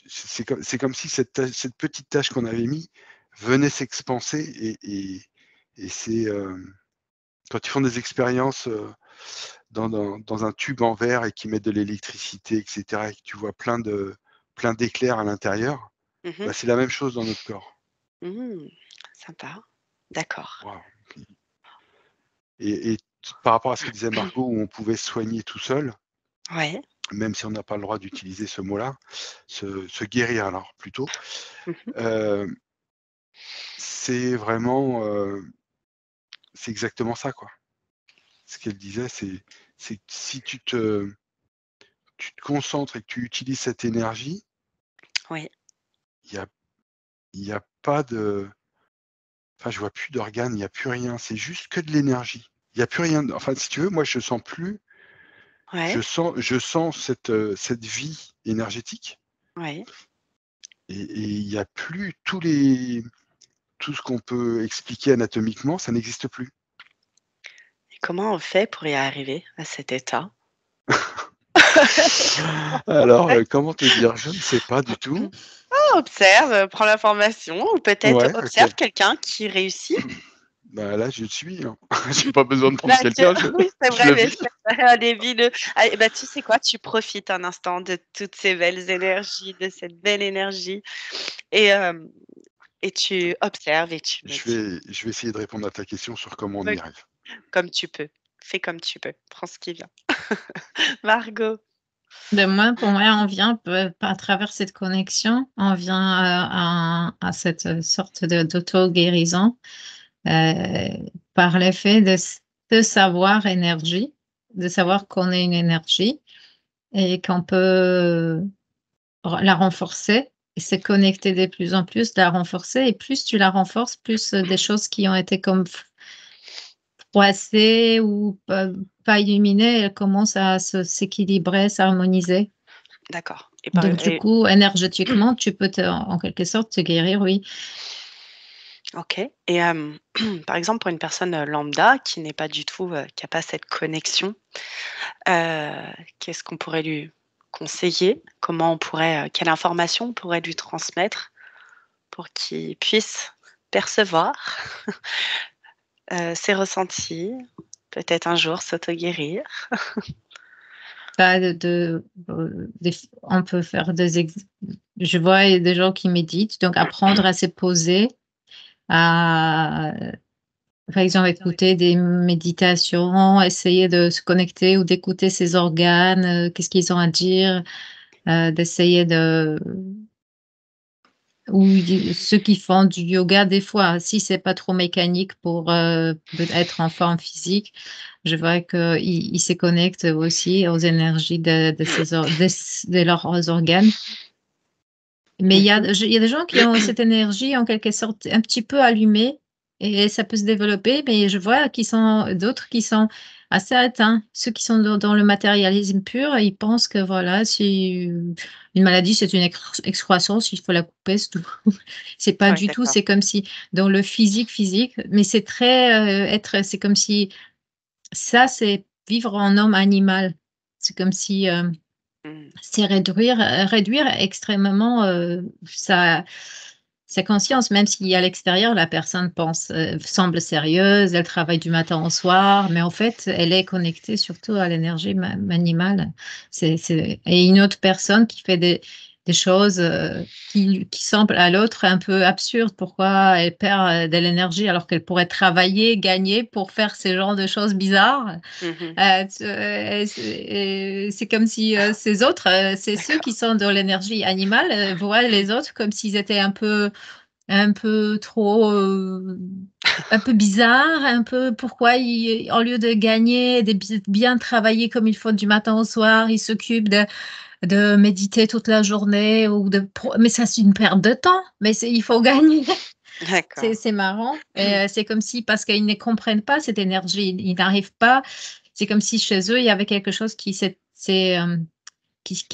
C'est comme si cette petite tache qu'on avait mis venait s'expanser, et c'est, quand ils font des expériences, dans un tube en verre et qu'ils mettent de l'électricité et cetera, et que tu vois plein d'éclairs à l'intérieur, Mmh. bah, c'est la même chose dans notre corps. Mmh. Sympa. D'accord. Waouh! Et par rapport à ce que disait Margot, où on pouvait se soigner tout seul, Ouais. même si on n'a pas le droit d'utiliser ce mot-là, se guérir alors plutôt, Mmh. heu, c'est vraiment, c'est exactement ça, quoi. Ce qu'elle disait, c'est que si tu te concentres et que tu utilises cette énergie, Oui. il y a il y a pas de enfin, je vois plus d'organes, il y a plus rien, c'est juste que de l'énergie. Il y a plus rien, enfin, si tu veux, moi, je sens plus, Ouais. je sens cette vie énergétique, Ouais. et il y a plus tout ce qu'on peut expliquer anatomiquement, ça n'existe plus. Et comment on fait pour y arriver à cet état? Alors, comment te dire? Je ne sais pas du tout. Observe, prends l'information ou peut-être Ouais, OK. observe quelqu'un qui réussit. Bah, là, je suis, hein. J'ai pas besoin de prendre Là, tu quelqu'un, oui, c'est je vrai, le mais vis. allez, vis-le. Allez, bah, tu sais quoi? Tu profites un instant de toutes ces belles énergies, de cette belle énergie et et tu observes et tu me dis Je vais essayer de répondre à ta question sur comment on OK, y arrive. comme tu peux. Fais comme tu peux. Prends ce qui vient. Margot? Ben moi, pour moi, on vient à travers cette connexion, on vient à cette sorte d'auto-guérison euh, par l'effet de savoir énergie, de savoir qu'on est une énergie et qu'on peut la renforcer et se connecter de plus en plus, la renforcer. Et plus tu la renforces, plus des choses qui ont été comme froissées ou pas illuminées, elles commencent à s'équilibrer, s'harmoniser. D'accord Donc, du et coup, énergétiquement, tu peux en quelque sorte te guérir, oui. OK et par exemple, pour une personne, lambda qui n'est pas du tout, qui a pas cette connexion, heu, qu'est-ce qu'on pourrait lui conseiller? Comment on pourrait, quelle information on pourrait lui transmettre pour qu'il puisse percevoir, ses ressentis, peut-être un jour s'auto-guérir? Pas on peut faire je vois des gens qui méditent, donc apprendre à se poser, à, par exemple, écouter des méditations, essayer de se connecter ou d'écouter ses organes, qu'est-ce qu'ils ont à dire, d'essayer ou ceux qui font du yoga, des fois, si c'est pas trop mécanique pour être en forme physique, je vois qu'ils se connectent aussi aux énergies de leurs organes. Mais Mmh. il y a des gens qui ont cette énergie en quelque sorte un petit peu allumée et ça peut se développer, mais je vois d'autres qui sont assez atteints. Ceux qui sont dans le matérialisme pur, ils pensent que voilà, si une maladie, c'est une excroissance, il faut la couper, c'est tout. C'est pas Ouais, du tout, d'accord. c'est comme si dans le physique, mais c'est très c'est comme si ça, c'est vivre en homme animal. C'est comme si c'est réduire extrêmement sa conscience, même si à l'extérieur, la personne semble sérieuse, elle travaille du matin au soir, mais en fait, elle est connectée surtout à l'énergie animale. Et une autre personne qui fait des choses qui semblent à l'autre un peu absurdes. Pourquoi elle perd de l'énergie alors qu'elle pourrait travailler, gagner pour faire ce genre de choses bizarres? C'est comme si ces autres, c'est ceux qui sont dans l'énergie animale, voient les autres comme s'ils étaient un peu trop, un peu bizarres, un peu pourquoi au lieu de gagner, de bien travailler comme il faut du matin au soir, ils s'occupent de méditer toute la journée mais ça c'est une perte de temps, mais il faut gagner. D'accord. C'est marrant. Et c'est comme si, parce qu'ils ne comprennent pas cette énergie, ils n'arrivent pas. C'est comme si chez eux, il y avait quelque chose qui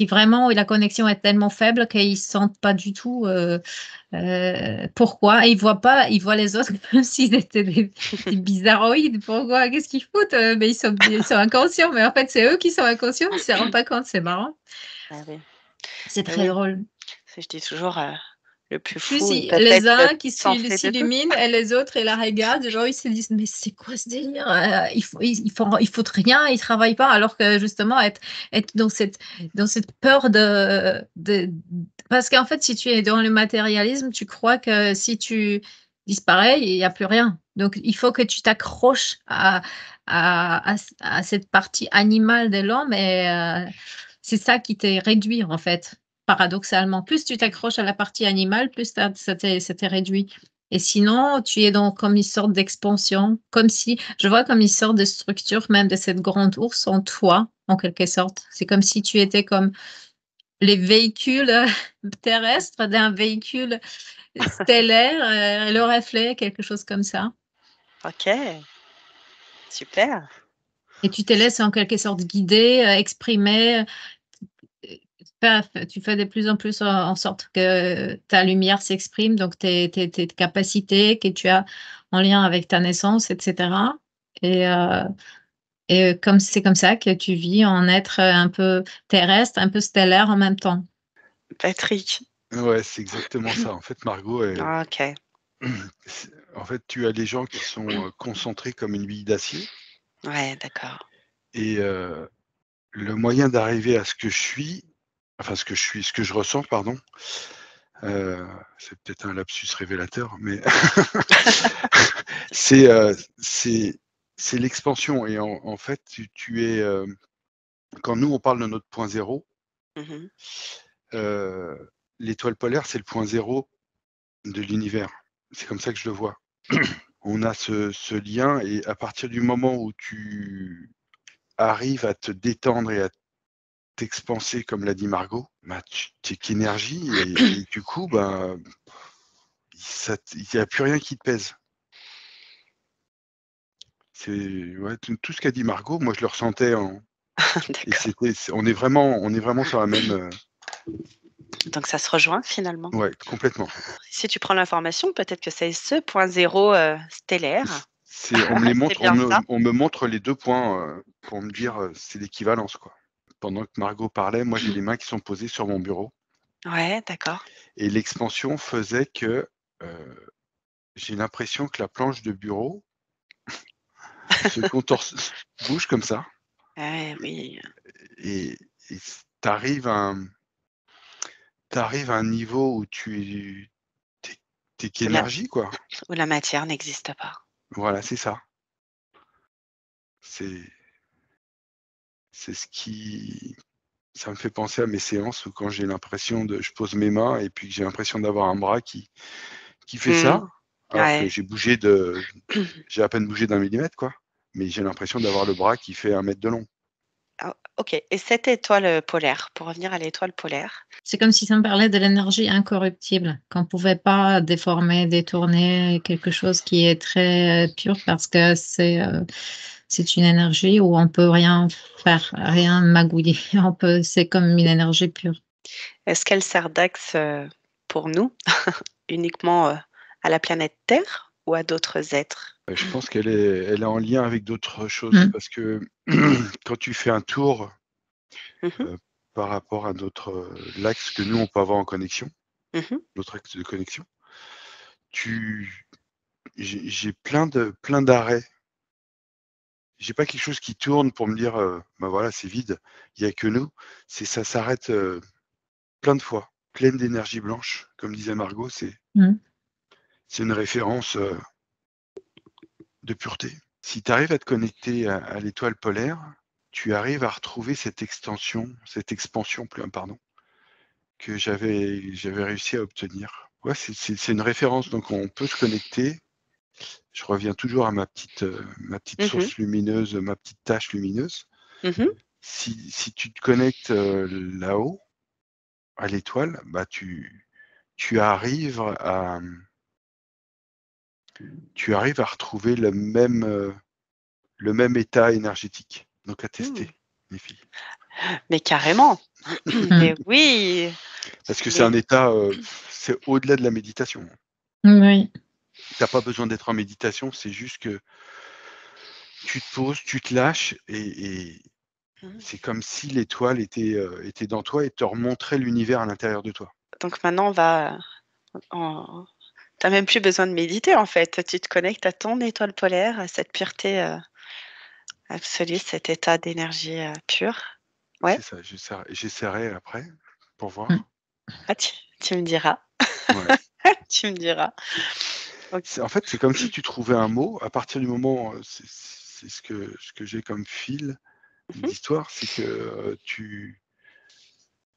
vraiment, la connexion est tellement faible qu'ils ne sentent pas du tout pourquoi. Et ils voient les autres comme s'ils étaient des bizarroïdes. Pourquoi? Qu'est-ce qu'ils foutent? Mais ils sont inconscients. Mais en fait, c'est eux qui sont inconscients. Ils ne se rendent pas compte. C'est marrant. Ah oui. C'est très Oui. drôle. Je dis toujours, le plus Plus fou est les peut-être uns qui sans fait de doute. s'illuminent et les autres, ils la regardent. Genre, ils se disent, mais c'est quoi ce délire? Ils font rien, ils travaillent pas. Alors que justement, être dans cette peur parce qu'en fait, si tu es dans le matérialisme, tu crois que si tu disparais, il n'y a plus rien. Donc, il faut que tu t'accroches à cette partie animale de l'homme et c'est ça qui t'est réduit, en fait. Paradoxalement, plus tu t'accroches à la partie animale, plus ça t'est réduit. Et sinon, tu es dans comme une sorte d'expansion, je vois comme une sorte de structure même de cette grande ours en toi, en quelque sorte. C'est comme si tu étais comme les véhicules terrestres d'un véhicule stellaire, le reflet, quelque chose comme ça. OK. Super. Et tu te laisses en quelque sorte guider, exprimer. Tu fais de plus en plus en sorte que ta lumière s'exprime, donc tes capacités que tu as en lien avec ta naissance, etc. Et, comme c'est comme ça que tu vis en être un peu terrestre, un peu stellaire en même temps. Patrick. Ouais, c'est exactement ça. En fait, Margot, OK. en fait, tu as les gens qui sont concentrés comme une bille d'acier. Ouais, d'accord. Et le moyen d'arriver à ce que je ressens, pardon, c'est peut-être un lapsus révélateur, mais c'est l'expansion. Et en fait, tu es, quand nous, on parle de notre point zéro, Mmh. l'étoile polaire, c'est le point zéro de l'univers. C'est comme ça que je le vois. On a ce lien et à partir du moment où tu arrives à te détendre et à t'expanser, comme l'a dit Margot, bah, tu es qu'énergie et du coup, bah, il n'y a plus rien qui te pèse. C'est ouais, tout ce qu'a dit Margot, moi je le ressentais et D'accord. on est vraiment sur la même, Donc ça se rejoint finalement. ouais, complètement. Si tu prends l'information, peut-être que c'est ce point zéro, stellaire. On me les C'est montre, bien ça? on me montre les 2 points, pour me dire, c'est l'équivalence, quoi. Pendant que Margot parlait, moi j'ai les mains qui sont posées sur mon bureau Ouais, d'accord. et l'expansion faisait que, j'ai l'impression que la planche de bureau se bouge comme ça Ouais, oui, et tu arrives à un niveau où tu es qu'énergie, quoi. où la matière n'existe pas. Voilà, c'est ça. C'est ce qui ça me fait penser à mes séances où quand j'ai l'impression je pose mes mains et puis que j'ai l'impression d'avoir un bras qui fait Mmh. ça, alors que Ouais. j'ai à peine bougé d'1 millimètre, quoi, mais j'ai l'impression d'avoir le bras qui fait 1 mètre de long. Ah, OK, et cette étoile, polaire, pour revenir à l'étoile polaire. C'est comme si ça me parlait de l'énergie incorruptible, qu'on ne pouvait pas déformer, détourner, quelque chose qui est très pur parce que c'est une énergie où on peut rien faire, rien magouiller. C'est comme une énergie pure. Est-ce qu'elle sert d'axe, pour nous, uniquement, à la planète Terre? ou à d'autres êtres? Je pense qu'elle est en lien avec d'autres choses parce que quand tu fais un tour Mmh. par rapport à l'axe que nous, on peut avoir en connexion, Mmh. notre axe de connexion, j'ai plein d'arrêts. J'ai pas quelque chose qui tourne pour me dire, bah voilà, c'est vide, il y a que nous. Ça s'arrête plein de fois, pleine d'énergie blanche, comme disait Margot, c'est une référence de pureté. Si tu arrives à te connecter à l'étoile polaire, tu arrives à retrouver cette expansion, pardon, que j'avais réussi à obtenir. Ouais, c'est une référence, donc on peut se connecter. Je reviens toujours à ma petite Mmh. source lumineuse, ma petite tache lumineuse. Mmh. Si tu te connectes là-haut, à l'étoile, bah tu arrives à retrouver le même état énergétique. Donc à Mmh. tester, les filles. Mais carrément! Mais oui! Parce que c'est un Mais état, c'est au-delà de la méditation. Oui. Tu as pas besoin d'être en méditation, c'est juste que tu te poses, tu te lâches et mmh, c'est comme si l'étoile était dans toi et te remontrait l'univers à l'intérieur de toi. donc maintenant on va en tu même plus besoin de méditer en fait. Tu te connectes à ton étoile polaire, à cette pureté, absolue, cet état d'énergie, pure. Ouais. C'est ça, j'essaierai après pour Mm. voir. Ah tu me diras. Ouais. Tu me diras. OK. En fait, c'est comme si tu trouvais un mot à partir du moment, c'est ce que j'ai comme fil Mmh. d'histoire, c'est que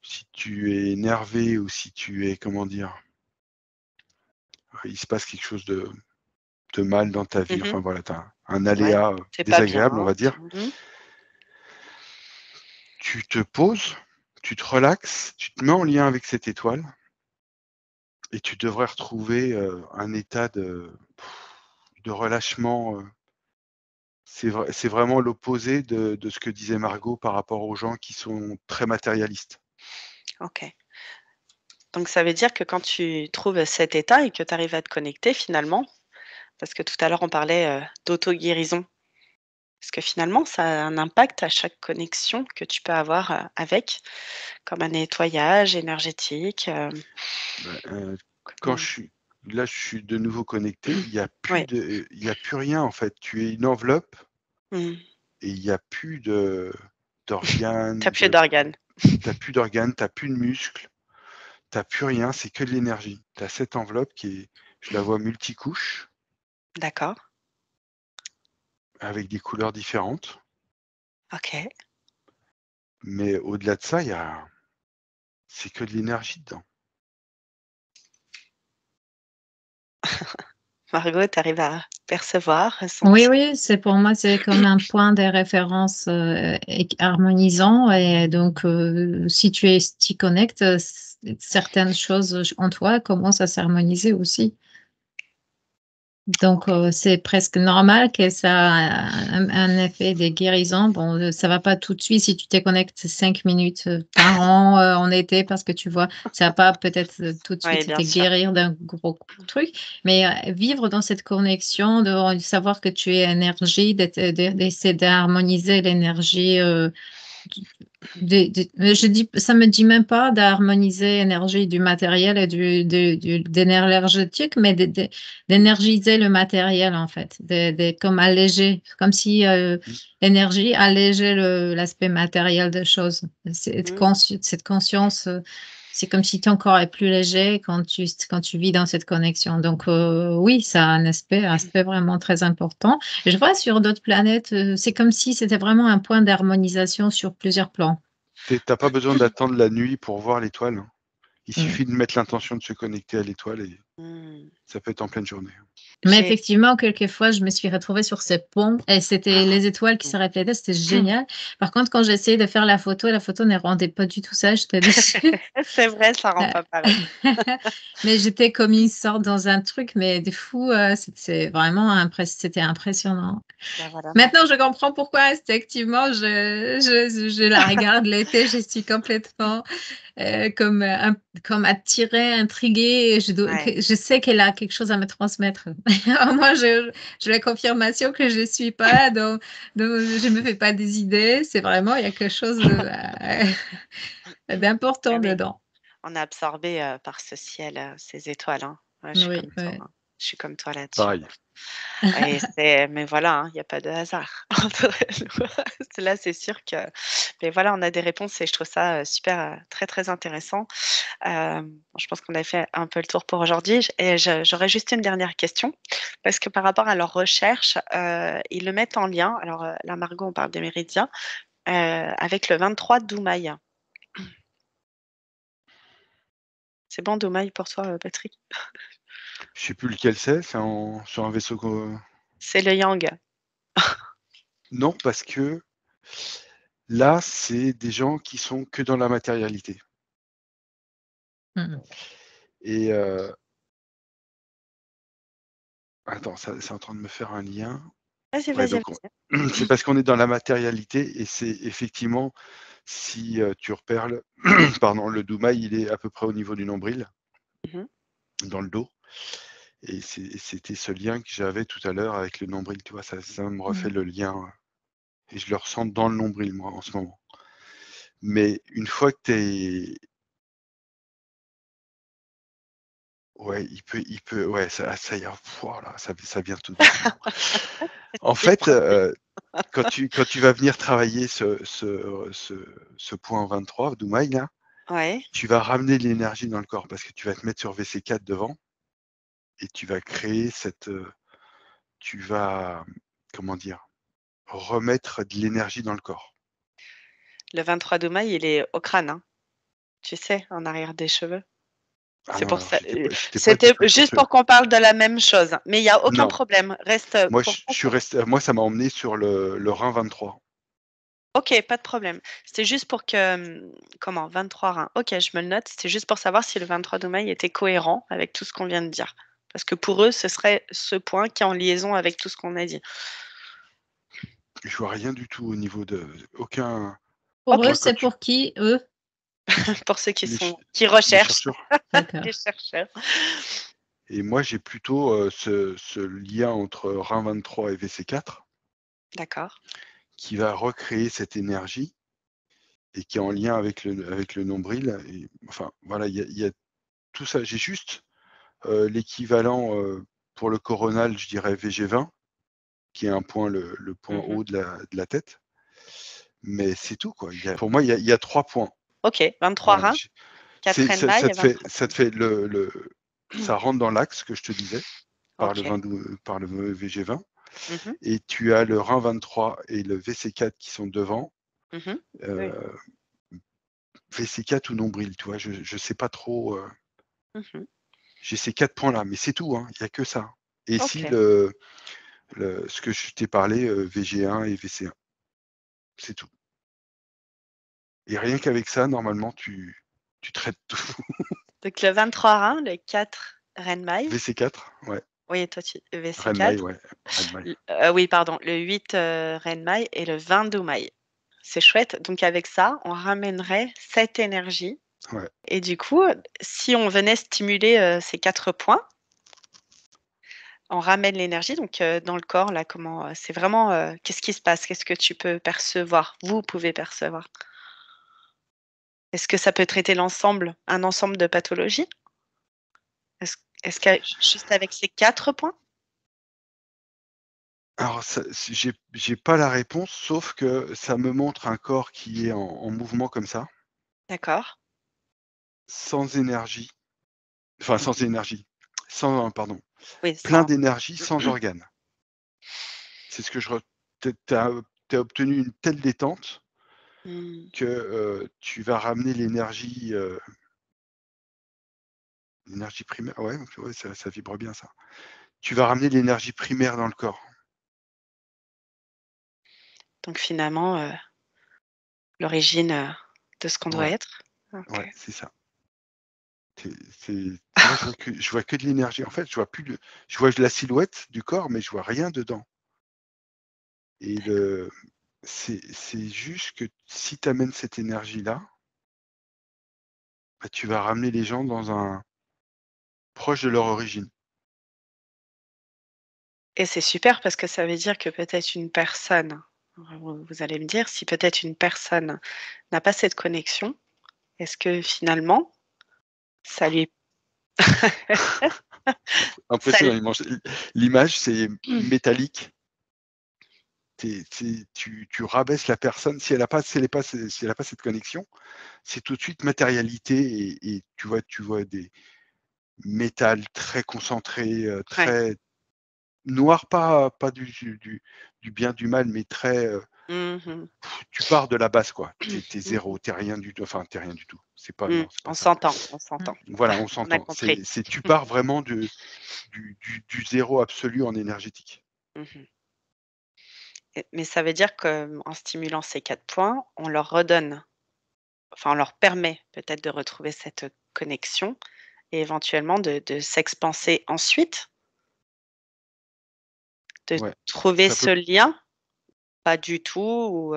si tu es énervé ou si tu es, comment dire, il se passe quelque chose de mal dans ta vie, Mmh. enfin voilà, tu as un Ouais, aléa tu pas bien. désagréable, on va dire. Mmh. Tu te poses, tu te relaxes, tu te mets en lien avec cette étoile et tu devrais retrouver un état de relâchement. C'est vraiment l'opposé de ce que disait Margot par rapport aux gens qui sont très matérialistes. OK. Donc ça veut dire que quand tu trouves cet état et que tu arrives à te connecter finalement, parce que tout à l'heure on parlait, d'auto-guérison. Est-ce que finalement ça a un impact à chaque connexion que tu peux avoir, avec? Comme un nettoyage énergétique, Bah, quand comment je suis de nouveau connecté, ouais. il y a plus rien en fait. Tu es une enveloppe Mmh. et il y a plus Tu d'organes, plus d'organes. tu plus d'organes, tu plus de muscles, tu plus rien, c'est que de l'énergie. Tu as cette enveloppe je la vois multicouche, D'accord, avec des couleurs différentes, OK. mais au-delà de ça, c'est que de l'énergie dedans. Margot, tu arrives à percevoir, Oui, ressentir? oui, pour moi, c'est comme un point de référence harmonisant. Et donc, si tu t'y connectes, certaines choses en toi commencent à s'harmoniser aussi. Donc, OK. c'est presque normal que ça a un effet de guérison. Bon, ça va pas tout de suite si tu te connectes 5 minutes par an en été, parce que tu vois, ça va pas peut-être tout de Oui, suite bien te sûr. guérir d'un gros truc, mais vivre dans cette connexion, de savoir que tu es énergie, d'essayer d'harmoniser l'énergie. Je dis, ça me dit même pas d'harmoniser l'énergie du matériel et d'énergétique, mais d'énergiser le matériel en fait, comme alléger, comme si Mmh. l'énergie allégeait l'aspect matériel des choses. Mmh. Cette conscience, c'est comme si ton corps est plus léger quand tu vis dans cette connexion. Donc oui, ça a un aspect vraiment très important. Je vois sur d'autres planètes, c'est comme si c'était vraiment un point d'harmonisation sur plusieurs plans. Tu pas besoin d'attendre la nuit pour voir l'étoile, hein. Il Mm. suffit de mettre l'intention de se connecter à l'étoile et Mmh. ça peut être en pleine journée. Mais J'ai effectivement, quelquefois, je me suis retrouvée sur ces ponts et c'était les étoiles qui se reflétaient, c'était génial. Par contre, quand j'ai essayé de faire la photo ne rendait pas du tout ça, j'étais déçue. c'est vrai, ça rend pas pareil. Mais j'étais comme une sorte dans un truc, mais de fou, c'était vraiment c'était impressionnant. Bah, voilà, Maintenant, je comprends pourquoi instinctivement je la regarde l'été, je suis complètement comme attirée, intriguée. Et ouais. je sais qu'elle a quelque chose à me transmettre. Moi, j'ai la confirmation que je ne suis pas, donc je ne me fais pas des idées. C'est vraiment, il y a quelque chose d'important Oui, dedans. on est absorbé par ce ciel, ces étoiles. Hein. Ouais, je suis Oui, comme toi. oui. Hein. Je suis comme toi là-dessus. Pareil. Mais voilà, il n'y a pas de hasard. Là, c'est sûr que. Mais voilà, on a des réponses et je trouve ça super, très, très intéressant. Je pense qu'on a fait un peu le tour pour aujourd'hui. Et j'aurais juste une dernière question. Parce que par rapport à leurs recherches, ils le mettent en lien. Alors là, Margot, on parle des méridiens, avec le 23 Doumaï. C'est bon, Doumaï, pour toi, Patrick? Je sais plus lequel c'est sur un vaisseau. C'est le yang. Non, parce que là, c'est des gens qui sont que dans la matérialité. Mhm. Et attends, c'est en train de me faire un lien. Vas-y, Ouais, vas-y, donc vas-y. c'est parce qu'on est dans la matérialité et c'est effectivement, si tu repères pardon, le Doumaï, il est à peu près au niveau du nombril, Mhm. dans le dos. Et c'était ce lien que j'avais tout à l'heure avec le nombril, tu vois, ça me refait Mhm. le lien. Et je le ressens dans le nombril, moi, en ce moment. Mais une fois que tu es. Ouais, ouais, ça y est, voilà, ça vient tout doucement. En fait, quand tu vas venir travailler ce point 23, Doumaï, là, Ouais. tu vas ramener de l'énergie dans le corps parce que tu vas te mettre sur VC4 devant et tu vas créer tu vas, comment dire, remettre de l'énergie dans le corps. Le 23 Doumaï, il est au crâne, hein. Tu sais, en arrière des cheveux. Ah C'est non, pour alors ça. j'étais pas du C'était tout sur juste ce. pour qu'on parle de la même chose. Mais il n'y a aucun Non, problème. Reste moi pour. je suis resté, moi ça m'a emmené sur le Rhin 23. Ok, pas de problème. C'était juste pour que. Comment? 23 reins. Ok, je me le note. C'était juste pour savoir si le 23 Doumaï était cohérent avec tout ce qu'on vient de dire. Parce que pour eux, ce serait ce point qui est en liaison avec tout ce qu'on a dit. Je vois rien du tout au niveau de aucun. Pour Ok, eux, Moi, quand c'est pour qui, eux? pour ceux qui les, ch- qui les recherchent, chercheurs. D'accord. les chercheurs. Et moi, j'ai plutôt ce lien entre Rhin 23 et VC4 D'accord. qui va recréer cette énergie et qui est en lien avec le nombril. Et, enfin, voilà, il y a tout ça. J'ai juste l'équivalent pour le coronal, je dirais VG20, qui est un point, le point Mhm. haut de la tête. Mais c'est tout, quoi. Pour moi, il y a 3 points. Ok, 23 Voilà. reins, 4 reines mailles et 23. Ça te fait ça rentre dans l'axe que je te disais par Ok. le VG20. Mhm, Et tu as le Rhin 23 et le VC4 qui sont devant. mhm. Oui. Euh, VC4 ou nombril, tu vois, je ne sais pas trop. Mhm. J'ai ces 4 points-là, mais c'est tout, hein, il n'y a que ça. Et si Ok. ce que je t'ai parlé, VG1 et VC1, c'est tout. Et rien qu'avec ça, normalement, tu traites tout. Donc le 23 reins, le 4 reines mailles. VC4, ouais. Oui, toi, tu Renmail, VC4. ouais. Renmail. Oui, pardon, le 8 reines mailles et le 22 mailles. C'est chouette. Donc avec ça, on ramènerait cette énergie. Ouais. Et du coup, si on venait stimuler ces 4 points, on ramène l'énergie. Donc dans le corps, là, comment c'est vraiment qu'est-ce qui se passe? Qu'est-ce que tu peux percevoir? Vous pouvez percevoir. Est-ce que ça peut traiter un ensemble de pathologies? Est-ce, est-ce que juste avec ces 4 points? Alors, j'ai pas la réponse, sauf que ça me montre un corps qui est en mouvement comme ça, D'accord. sans énergie, enfin sans énergie, pardon, Oui, plein sans. d'énergie, sans organes. C'est ce que t'as obtenu une telle détente Hmm. que tu vas ramener l'énergie primaire. Ouais, ça vibre bien ça. Tu vas ramener l'énergie primaire dans le corps. Donc finalement, l'origine de ce qu'on doit Ouais, être. Ok. ouais, c'est ça. Moi, je vois que de l'énergie. En fait, je vois la silhouette du corps, mais je vois rien dedans. Et c'est juste que si tu amènes cette énergie-là, bah, tu vas ramener les gens dans un proche de leur origine. Et c'est super parce que ça veut dire que peut-être une personne, vous allez me dire, si peut-être une personne n'a pas cette connexion, est-ce que finalement, ça lui ça Impressionnant, lui l'image, c'est métallique. Tu rabaisses la personne si elle n'a pas cette connexion, c'est tout de suite matérialité et tu vois des métal très concentré, ouais. très noir, pas du bien, du mal, mais très, Mmh. tu pars de la base, quoi. Tu es Mmh. 0, tu es rien du tout, enfin, tu es rien du tout. C'est pas Mmh. non, c'est pas On ça. s'entend, on Mm. s'entend. Voilà, on On a s'entend. compris. Tu pars vraiment du 0 absolu en énergétique. Mmh. Mais ça veut dire qu'en stimulant ces 4 points, on leur redonne, enfin, on leur permet peut-être de retrouver cette connexion et éventuellement de s'expanser ensuite? De Ouais, trouver ça peut ce lien? Pas du tout ou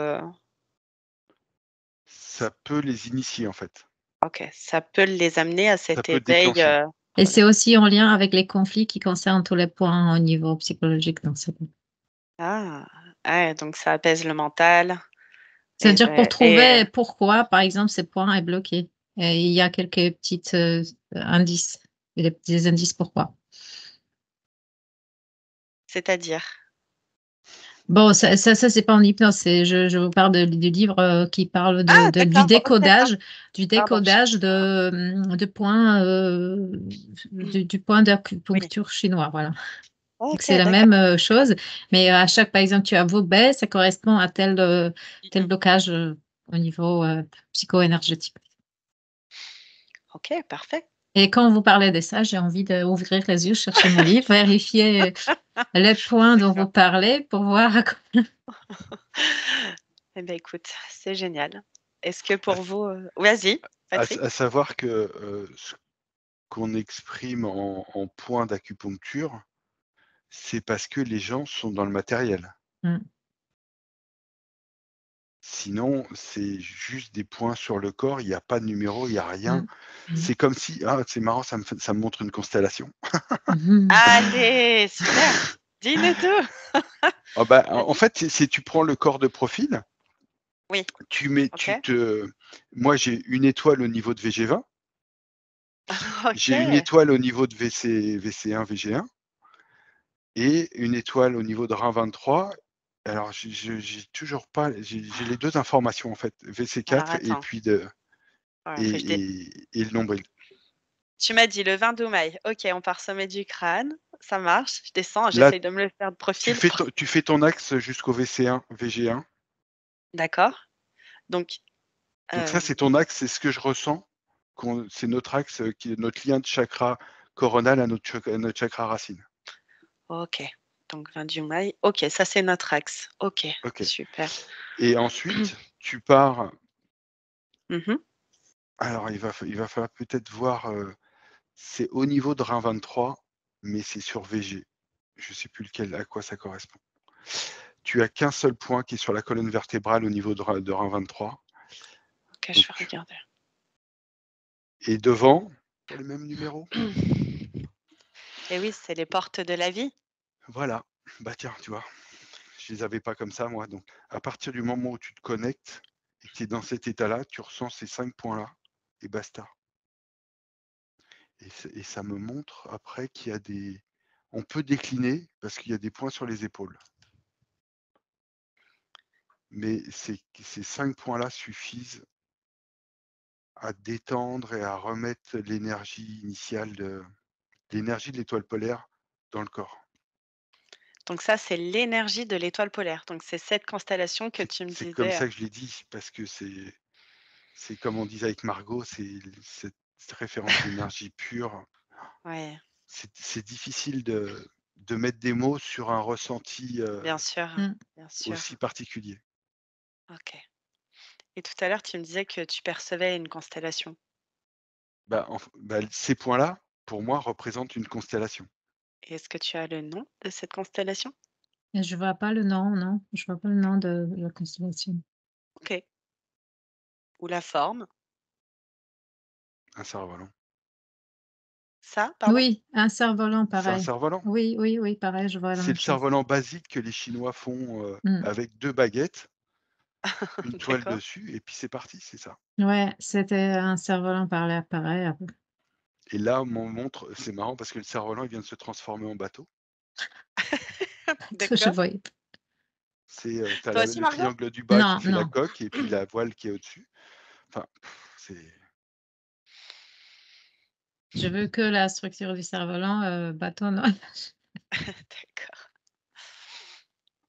ça peut les initier, en fait. OK, ça peut les amener à Ça cet peut éveil, déclencher. Et pour c'est les aussi en lien avec les conflits qui concernent tous les points au niveau psychologique. Donc ah! Ouais, donc ça apaise le mental c'est-à-dire pour et trouver pourquoi, par exemple, ce point est bloqué. Et il y a quelques petites indices, des petits indices pourquoi. c'est-à-dire? Bon, ça c'est pas en hypnose, je vous parle du livre qui parle Ah du d'accord, OK, décodage, pardon, je de points, du point oui. d'acupuncture chinois, voilà. Donc OK, c'est la d'accord. même chose, mais à chaque, par exemple, tu as vos baies, ça correspond à tel Mmh. blocage au niveau psycho-énergétique. OK, parfait. Et quand vous parlez de ça, j'ai envie d'ouvrir les yeux, chercher mon livre, vérifier les points dont vous D'accord. parlez pour voir. Eh beh, écoute, c'est génial. Est-ce que À pour vous, vas-y, Patrick? à savoir que, ce qu'on exprime en point d'acupuncture, c'est parce que les gens sont dans le matériel. Mm. Sinon, c'est juste des points sur le corps, il y a pas de numéro, il y a rien. Mm. C'est comme si c'est marrant, ça me montre une constellation. Mhm. Allez, super! Dis-nous tout! Ah bah, en Vas-y. fait, c'est tu prends le corps de profil, Oui, tu mets OK. tu te moi, j'ai une étoile au niveau de VG20, j'ai une OK. étoile au niveau de VC1, VG1 et une étoile au niveau de Rhin 23. Alors j'ai toujours pas j'ai les 2 informations en fait, Alors VC4 et attends, puis ouais, faut que je dé et le nombril. tu m'as dit le 22 mai. OK, on part sommet du crâne, ça marche. Je descends, Là, j'essaye de me le faire de tu profil. fais ton axe jusqu'au VC1, VG1. D'accord. Donc, Donc ça, hem, c'est ton axe, c'est ce que je ressens, c'est notre axe, qui est notre lien de chakra coronal à notre chakra racine. OK. Donc 22 mai. OK, ça c'est notre axe. OK, OK super. et ensuite, tu pars Mmh. alors il va falloir peut-être voir, c'est au niveau de Rhin 23, mais c'est sur VG. Je ne sais plus lequel, à quoi ça correspond. Tu as qu'un seul point qui est sur la colonne vertébrale au niveau de Rhin 23. OK, je Donc vais regarder. et devant, pour les mêmes numéros? Et oui, c'est les portes de la vie. Voilà. Bah tiens, tu vois? Je les avais pas comme ça moi, donc à partir du moment où tu te connectes et que tu es dans cet état-là, tu ressens ces 5 points-là et basta et ça me montre après qu'il y a des on peut décliner parce qu'il y a des points sur les épaules. Mais ces 5 points-là suffisent à détendre et à remettre l'énergie initiale de l'énergie de l'étoile polaire dans le corps. Donc ça, c'est l'énergie de l'étoile polaire. Donc c'est cette constellation que tu me C'est comme disais, ça que je l'ai dit parce que c'est comme on disait avec Margot, c'est cette référence d'énergie pure. ouais, C'est difficile de mettre des mots sur un ressenti, bien sûr, Mm. bien sûr. aussi particulier. OK. Et tout à l'heure, tu me disais que tu percevais une constellation. Ces points-là, pour moi, représentent une constellation. Et est-ce que tu as le nom de cette constellation? Et je vois pas le nom, non, je vois pas le nom de la constellation. OK. Ou la forme? Un cerf-volant. Ça, pardon? Oui, un cerf-volant, C'est un pareil. cerf-volant. Oui, oui, oui, pareil, je vois la C'est même le chose. cerf-volant basique que les Chinois font Mm. avec 2 baguettes, une toile D'accord. dessus, et puis c'est parti, c'est ça. Ouais, c'était un cerf-volant pareil. Et là, on m'en montre, c'est marrant parce que le cerf-volant, il vient de se transformer en bateau. Je D'accord. voyais pas. C'est, tu as Toi aussi, le Margot? triangle du bas qui Non, fait la non. coque et puis la voile qui est au-dessus. Enfin, c'est Je veux que la structure du cerf-volant, bateau, non. D'accord.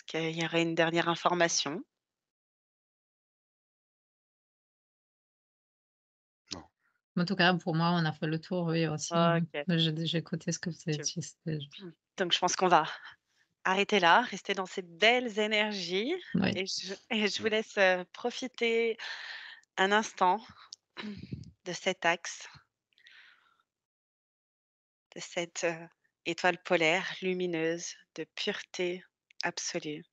OK, il y aurait une dernière information. non. En tout cas, pour moi, on a fait le tour, oui, aussi. OK. J'ai écouté ce que vous avez Tu dit. Donc je pense qu'on va arrêter là, rester dans ces belles énergies Oui. et je vous Mmh. laisse, profiter un instant de cet axe, de cette, étoile polaire lumineuse de pureté absolue.